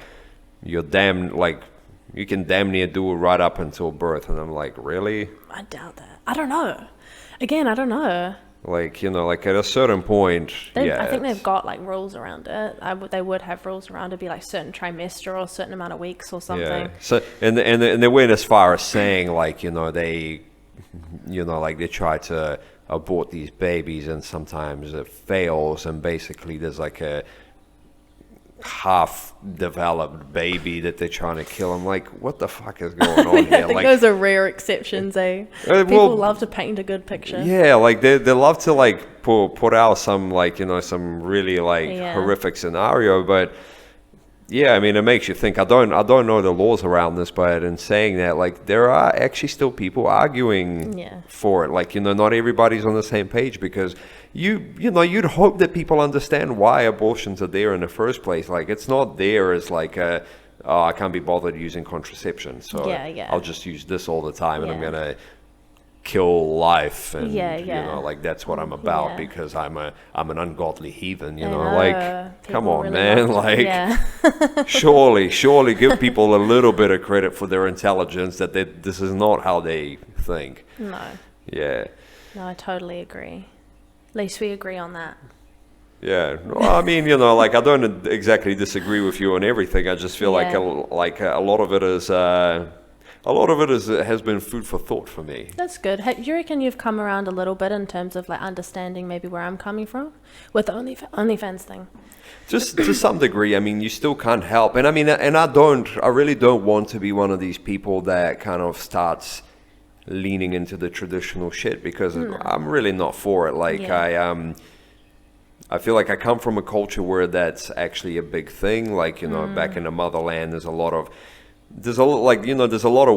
you can damn near do it right up until birth, and I'm like, really? I doubt that. I don't know. Again, I don't know. Like, you know, like at a certain point, I think they've got like rules around it. They would have rules around it, be like certain trimester or a certain amount of weeks or something. Yeah. So and they went as far as saying like, you know, they try to abort these babies, and sometimes it fails, and basically there's like a half-developed baby that they're trying to kill. I'm like, what the fuck is going on here? I think those are rare exceptions, eh? People love to paint a good picture. Yeah, like they love to like put out some like, you know, some really like horrific scenario, but yeah, I mean, it makes you think. I don't know the laws around this, but in saying that, like, there are actually still people arguing for it. Like, you know, not everybody's on the same page, because you know, you'd hope that people understand why abortions are there in the first place. Like, it's not there as like I can't be bothered using contraception, so I'll just use this all the time, and I'm gonna kill life, and you know, like that's what I'm about, because I'm an ungodly heathen, you know, like come on, really man, like surely give people a little bit of credit for their intelligence, that this is not how they think. No, I totally agree. At least we agree on that. Yeah, well, I mean, you know, like I don't exactly disagree with you on everything. I just feel like a lot of it is has been food for thought for me. That's good. Do you reckon you've come around a little bit in terms of like understanding maybe where I'm coming from with the OnlyFans thing? Just to some degree. I mean, you still can't help, and I mean, and I really don't want to be one of these people that kind of starts leaning into the traditional shit, because I'm really not for it. Like I feel like I come from a culture where that's actually a big thing. Like, you know, back in the motherland, there's a lot of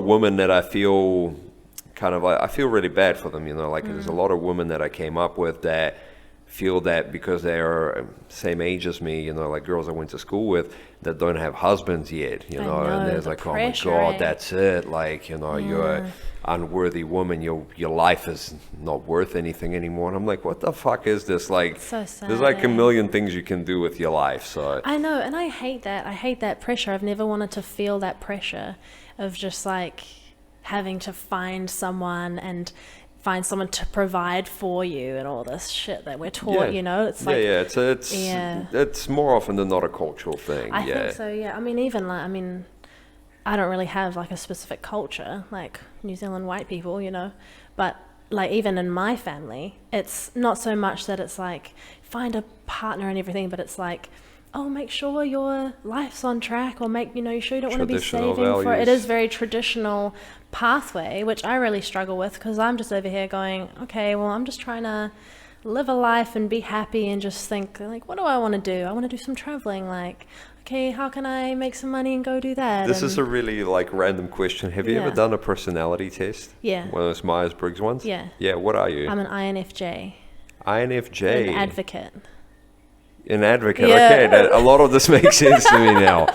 women that I feel kind of like, I feel really bad for them, you know, like there's a lot of women that I came up with that feel that because they're same age as me, like girls I went to school with that don't have husbands yet, and there's like, pressure, oh my God, right? that's it. Like, you're an unworthy woman. Your life is not worth anything anymore. And I'm like, what the fuck is this? Like, So sad, there's like a million things you can do with your life. So I know, and I hate that. I hate that pressure. I've never wanted to feel that pressure of just like having to find someone to provide for you and all this shit that we're taught, It's like it's more often than not a cultural thing. I think so, yeah. I mean, even like, I don't really have like a specific culture, like New Zealand white people, but like even in my family, it's not so much that it's like find a partner and everything, but it's like, oh, make sure your life's on track, or you sure you don't want to be saving for it. It is very traditional pathway, which I really struggle with, because I'm just over here going, okay, well, I'm just trying to live a life and be happy and just think like, what do I want to do? I want to do some traveling. Like, okay, how can I make some money and go do that? This is a really like random question. Have you ever done a personality test? Yeah. One of those Myers-Briggs ones? Yeah. Yeah, what are you? I'm an INFJ. INFJ? An advocate. An advocate. Yeah. Okay, a lot of this makes sense to me now.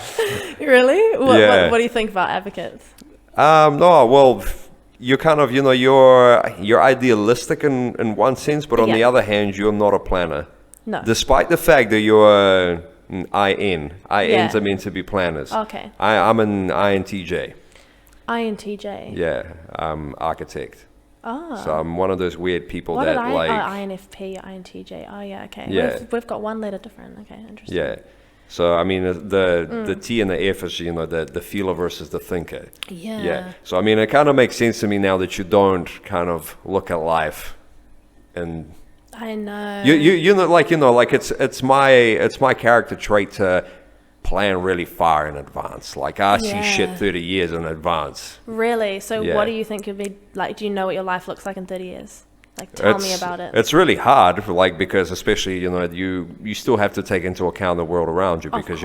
Really? What do you think about advocates? No, well, you're kind of, you're idealistic in one sense, but on the other hand, you're not a planner. No. Despite the fact that you're an IN. INs are meant to be planners. Okay. I'm an INTJ. INTJ? Yeah, I'm architect. Oh. So I'm one of those weird people what that did I, like... INFP, INTJ. Oh, yeah, okay. Yeah. We've got one letter different. Okay, interesting. Yeah. So, I mean, the T and the F is, the feeler versus the thinker. Yeah. Yeah. So, I mean, it kind of makes sense to me now that you don't kind of look at life and... I know. It's my character trait to plan really far in advance. Like, I see shit 30 years in advance. Really? So what do you think you'll be like? Do you know what your life looks like in 30 years? Like, tell me about it. It's really hard, like, because especially, you still have to take into account the world around you, because,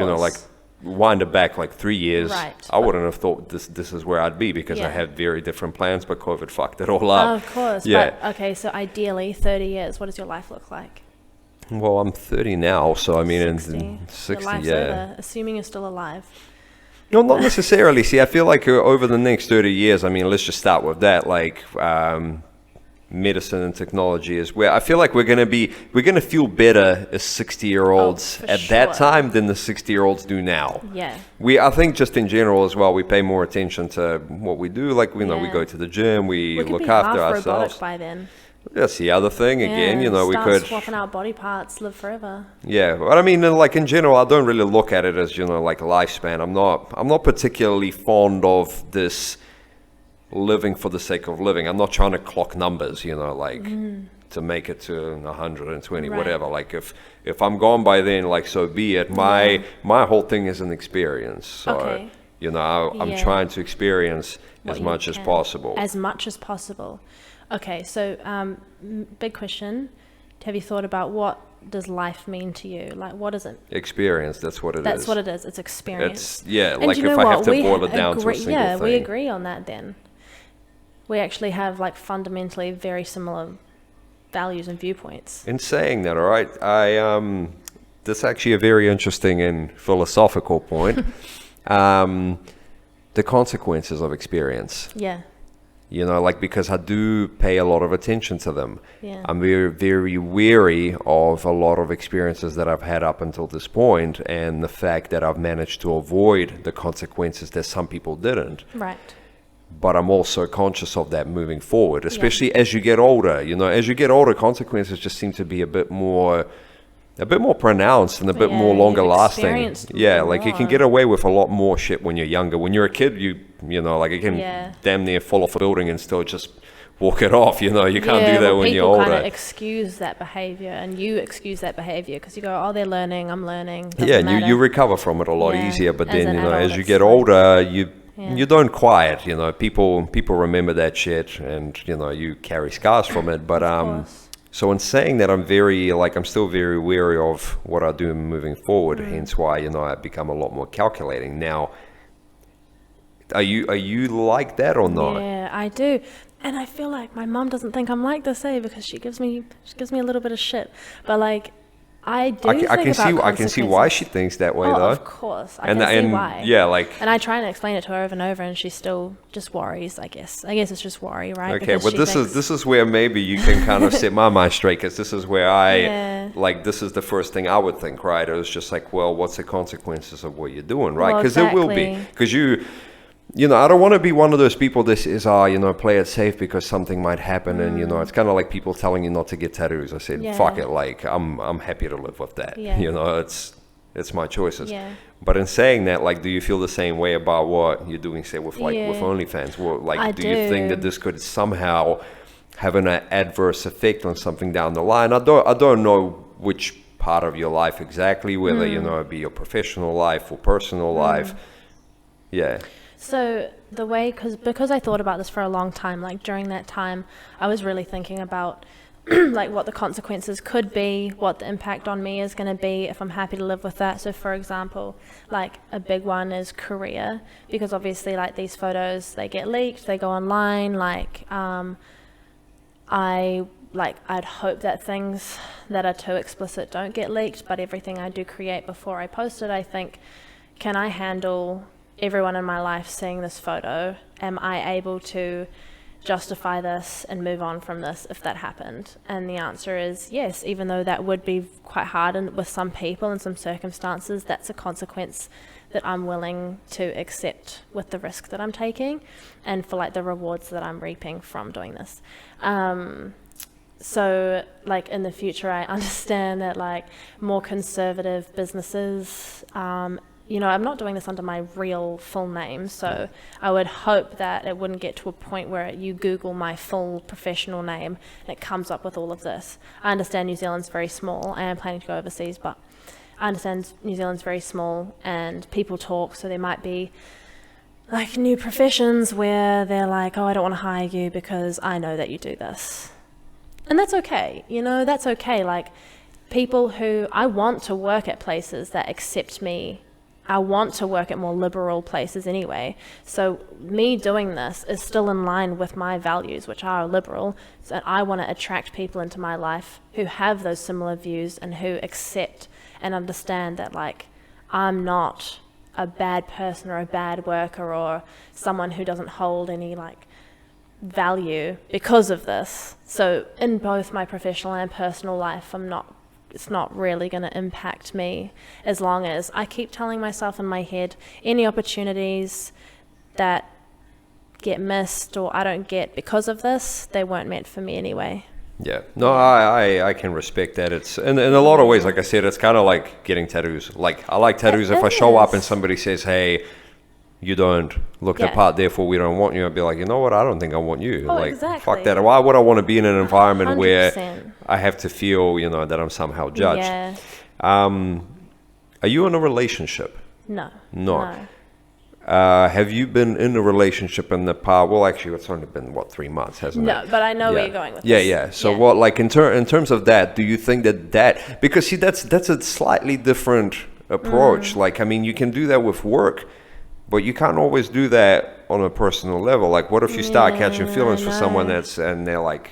wind it back like 3 years, right. I wouldn't have thought this is where I'd be, because I had very different plans, but COVID fucked it all up. Of course. Yeah. But, okay, so ideally 30 years, what does your life look like? Well, I'm 30 now, so I mean, 60. in 60, your life's over, assuming you're still alive. No, not necessarily. See, I feel like over the next 30 years, I mean, let's just start with that. Like, medicine and technology is where I feel like we're gonna feel better as 60-year-olds at that time than the 60-year-olds do now. Yeah. I think just in general as well, we pay more attention to what we do. Like, we go to the gym, we look after ourselves. Robotic by then. That's the other thing again. We could swapping out body parts, live forever. Yeah, but I mean, like in general, I don't really look at it as like lifespan. I'm not particularly fond of this living for the sake of living. I'm not trying to clock numbers, to make it to 120, right. Whatever. Like if I'm gone by then, like, so be it. My whole thing is an experience. So, okay. I'm trying to experience as much as possible. As much as possible. Okay, so big question. Have you thought about what does life mean to you? Like, what is it? Experience, that's what it is. That's what it is. It's experience. Like if I have to boil it down to a single thing. Yeah, we agree on that then. We actually have like fundamentally very similar values and viewpoints. In saying that, all right, this is actually a very interesting and philosophical point. The consequences of experience. Yeah. Because I do pay a lot of attention to them. Yeah. I'm very, very wary of a lot of experiences that I've had up until this point, and the fact that I've managed to avoid the consequences that some people didn't. Right. But I'm also conscious of that moving forward, especially as you get older. As you get older, consequences just seem to be a bit more pronounced and a bit more longer lasting. Yeah, like you can get away with a lot more shit when you're younger. When you're a kid, you can damn near fall off a building and still just walk it off. You can't do that when you're older. People kind of excuse that behavior, and you excuse that behavior because you go, oh, they're learning, I'm learning. And you recover from it a lot easier. But then as you get older, you don't quiet. People remember that shit, and you carry scars from it. But so in saying that, I'm still very wary of what I do moving forward. Hence why I become a lot more calculating now. Are you like that or not? Yeah, I do. And I feel like my mom doesn't think I'm like this, because she gives me a little bit of shit. But like, I can see why she thinks that way, though. Of course, I can see why. Yeah, like. And I try and explain it to her over and over, and she still just worries. I guess it's just worry, right? Okay, but this is where maybe you can kind of set my mind straight, because this is where this is the first thing I would think, right? It was just like, well, what's the consequences of what you're doing, right? Because it will be, because you know, I don't want to be one of those people that says, play it safe because something might happen. And, it's kind of like people telling you not to get tattoos. I said, fuck it. Like, I'm happy to live with that. Yeah. It's my choices. Yeah. But in saying that, like, do you feel the same way about what you're doing, say, with OnlyFans? Well, like, do you think that this could somehow have an adverse effect on something down the line? I don't know which part of your life exactly, whether, it be your professional life or personal life. Yeah. So the way, because I thought about this for a long time, like during that time, I was really thinking about like what the consequences could be, what the impact on me is going to be if I'm happy to live with that. So for example, like a big one is career, because obviously like these photos, they get leaked, they go online. Like I'd hope that things that are too explicit don't get leaked, but everything I do create before I post it, I think, can I handle everyone in my life seeing this photo? Am I able to justify this and move on from this if that happened? And the answer is yes, even though that would be quite hard, and with some people in some circumstances, that's a consequence that I'm willing to accept with the risk that I'm taking and for like the rewards that I'm reaping from doing this. So like in the future, I understand that like more conservative businesses, I'm not doing this under my real full name, so I would hope that it wouldn't get to a point where you Google my full professional name and it comes up with all of this. I understand New Zealand's very small. I am planning to go overseas, but I understand New Zealand's very small and people talk, so there might be like new professions where they're like, oh, I don't want to hire you because I know that you do this. And that's okay, that's okay. Like people who, I want to work at places that accept me. I want to work at more liberal places anyway. So me doing this is still in line with my values, which are liberal. So I want to attract people into my life who have those similar views and who accept and understand that like I'm not a bad person or a bad worker or someone who doesn't hold any like value because of this. So in both my professional and personal life, it's not really going to impact me as long as I keep telling myself in my head, any opportunities that get missed or I don't get because of this, they weren't meant for me anyway. Yeah, no, I can respect that. It's in a lot of ways, like I said, it's kind of like getting tattoos. Like I like tattoos. If I show up and somebody says, hey, you don't look the part, therefore we don't want you, I'd be like, you know what, I don't think I want you. Oh, like, exactly. Fuck that. Why would I want to be in an environment 100%. where I have to feel, that I'm somehow judged? Yeah. Are you in a relationship? No. Have you been in a relationship in the past? Well, actually, it's only been, 3 months, hasn't it? No, but I know where you're going with this. this. Yeah. So what, like in terms of that, do you think that, because see, that's a slightly different approach. Like, I mean, you can do that with work, but you can't always do that on a personal level. Like, what if you start catching feelings for someone and they're like,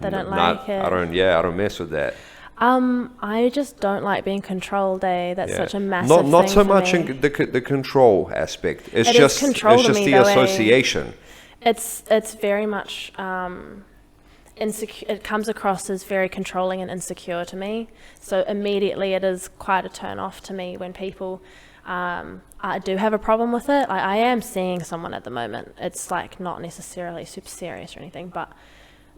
they don't like it. I don't mess with that. I just don't like being controlled. That's such a massive thing. Not so for much me. in the control aspect. It's It just is control to me, the though, association. It's very much insecure. It comes across as very controlling and insecure to me. So immediately, it is quite a turn off to me when people. I do have a problem with it. I am seeing someone at the moment. It's like not necessarily super serious or anything, but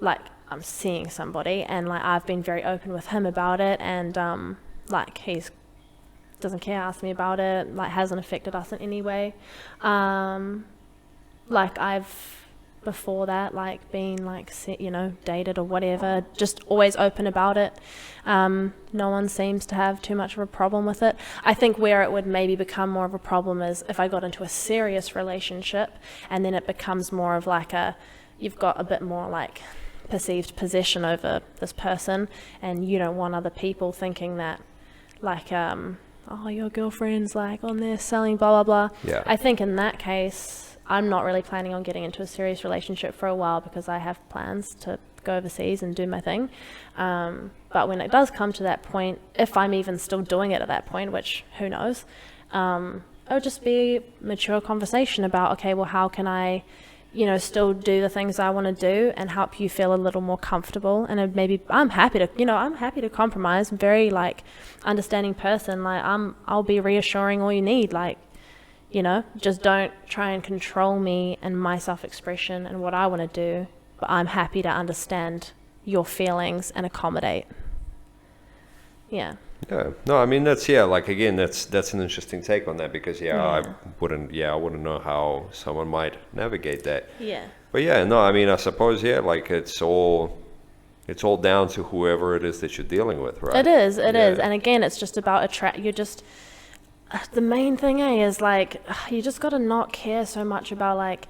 like I'm seeing somebody, and like I've been very open with him about it, and like he's doesn't care, asked me about it, like hasn't affected us in any way. Like I've before that like been like dated or whatever, just always open about it. No one seems to have too much of a problem with it. I think where it would maybe become more of a problem is if I got into a serious relationship and then it becomes more of like you've got a bit more like perceived possession over this person, and you don't want other people thinking that like your girlfriend's like on there selling blah blah blah. Yeah. I think in that case I'm not really planning on getting into a serious relationship for a while because I have plans to go overseas and do my thing. But when it does come to that point, if I'm even still doing it at that point, which who knows, it would just be mature conversation about, okay, well, how can I, still do the things I want to do and help you feel a little more comfortable. And maybe I'm happy to compromise. I'm very understanding person. I'll be reassuring all you need. Just don't try and control me and my self-expression and what I want to do. But I'm happy to understand your feelings and accommodate. Yeah. Yeah. No, I mean, that's an interesting take on that because, I wouldn't know how someone might navigate that. Yeah. But I suppose, it's all down to whoever it is that you're dealing with, right? It is. And again, it's just about the main thing is you just got to not care so much about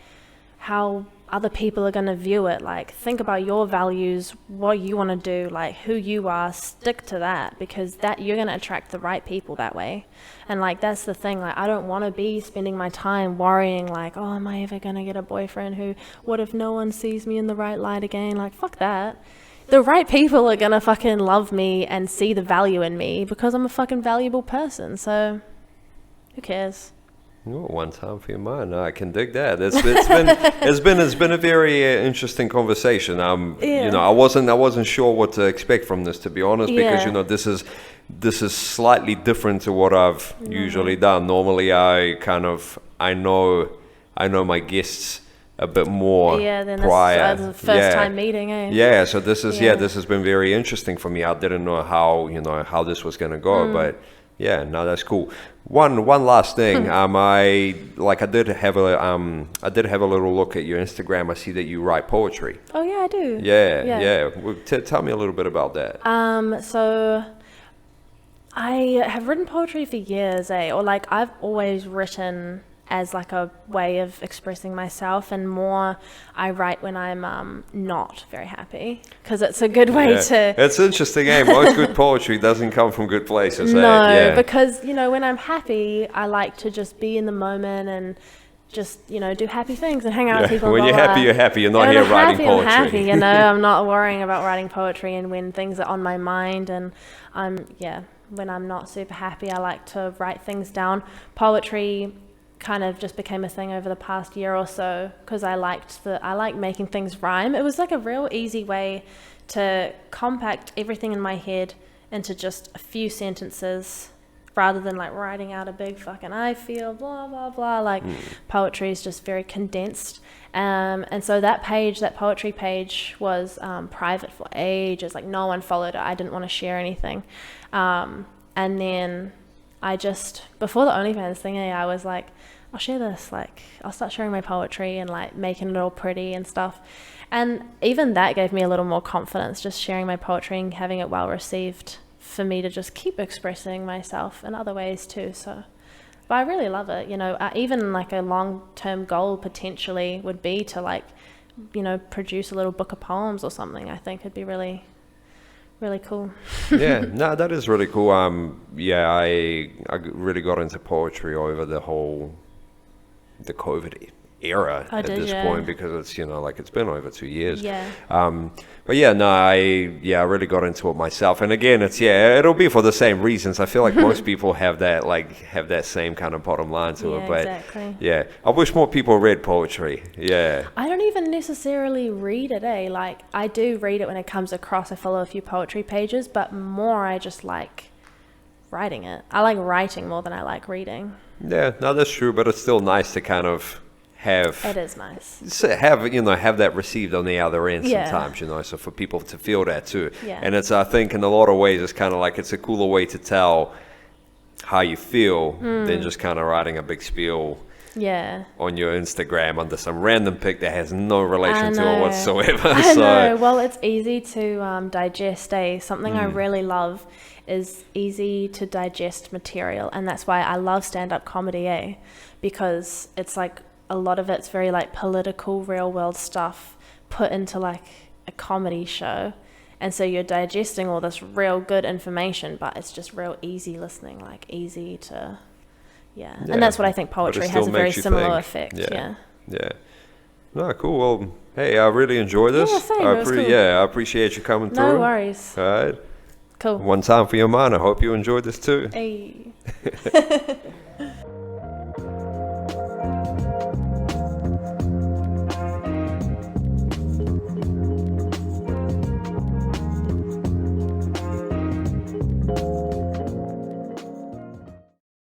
how other people are going to view it. Think about your values, what you want to do, who you are, stick to that, because that you're going to attract the right people that way. And that's the thing, I don't want to be spending my time worrying oh, am I ever going to get a boyfriend what if no one sees me in the right light again? Fuck that. The right people are going to fucking love me and see the value in me because I'm a fucking valuable person. So who cares? Oh, one time for your mind. No, I can dig that. It's been a very interesting conversation. I wasn't sure what to expect from this, to be honest, because this is slightly different to what I've usually done. Normally, I know my guests a bit more prior. This is the first time meeting, eh? Yeah. So this has been very interesting for me. I didn't know how this was gonna go, but. Yeah, no, that's cool. One last thing. I did have a little look at your Instagram. I see that you write poetry. Oh yeah, I do. Yeah. Well, tell me a little bit about that. So I have written poetry for years, or I've always written as a way of expressing myself, and more I write when I'm not very happy, because it's a good way to... It's interesting, most good poetry doesn't come from good places. Because when I'm happy, I like to just be in the moment and just do happy things and hang out with people. When you're happy, you're happy. You're not here writing poetry. I'm happy, I'm not worrying about writing poetry. And when things are on my mind and when I'm not super happy, I like to write things down. Poetry kind of just became a thing over the past year or so because I like making things rhyme. It was a real easy way to compact everything in my head into just a few sentences rather than writing out a big fucking I feel blah blah blah. Poetry is just very condensed, and so that poetry page was private for ages. No one followed it. I didn't want to share anything, and then I just, before the OnlyFans thing, I was I'll share this, I'll start sharing my poetry and making it all pretty and stuff. And even that gave me a little more confidence, just sharing my poetry and having it well received, for me to just keep expressing myself in other ways too. So, but I really love it. Even a long-term goal potentially would be to produce a little book of poems or something. I think it'd be really, really cool. Yeah, no, that is really cool. I really got into poetry over the COVID era at this point, because it's it's been over 2 years. But I really got into it myself, and again it'll be for the same reasons. I feel most people have that same kind of bottom line to it. But exactly. I wish more people read poetry. I don't even necessarily read it, I do read it when it comes across. I follow a few poetry pages, but more I just like writing it. I like writing more than I like reading. Yeah, no, that's true, but it's still nice to kind of have... It is nice. Have that received on the other end sometimes, so for people to feel that too. Yeah. And it's, I think, in a lot of ways, it's kind of it's a cooler way to tell how you feel than just kind of writing a big spiel on your Instagram under some random pic that has no relation to it whatsoever. I know. Well, it's easy to digest. Something I really love is easy to digest material, and that's why I love stand-up comedy, because it's a lot of it's very political, real world stuff put into a comedy show, and so you're digesting all this real good information, but it's just real easy listening, easy to and that's what I think poetry has a very similar effect. Yeah. No, cool. Well, hey, I really enjoyed this. Yeah, same. It was cool. Yeah, I appreciate you coming through. No worries. All right. Cool. One time for your mind. I hope you enjoyed this too. Hey.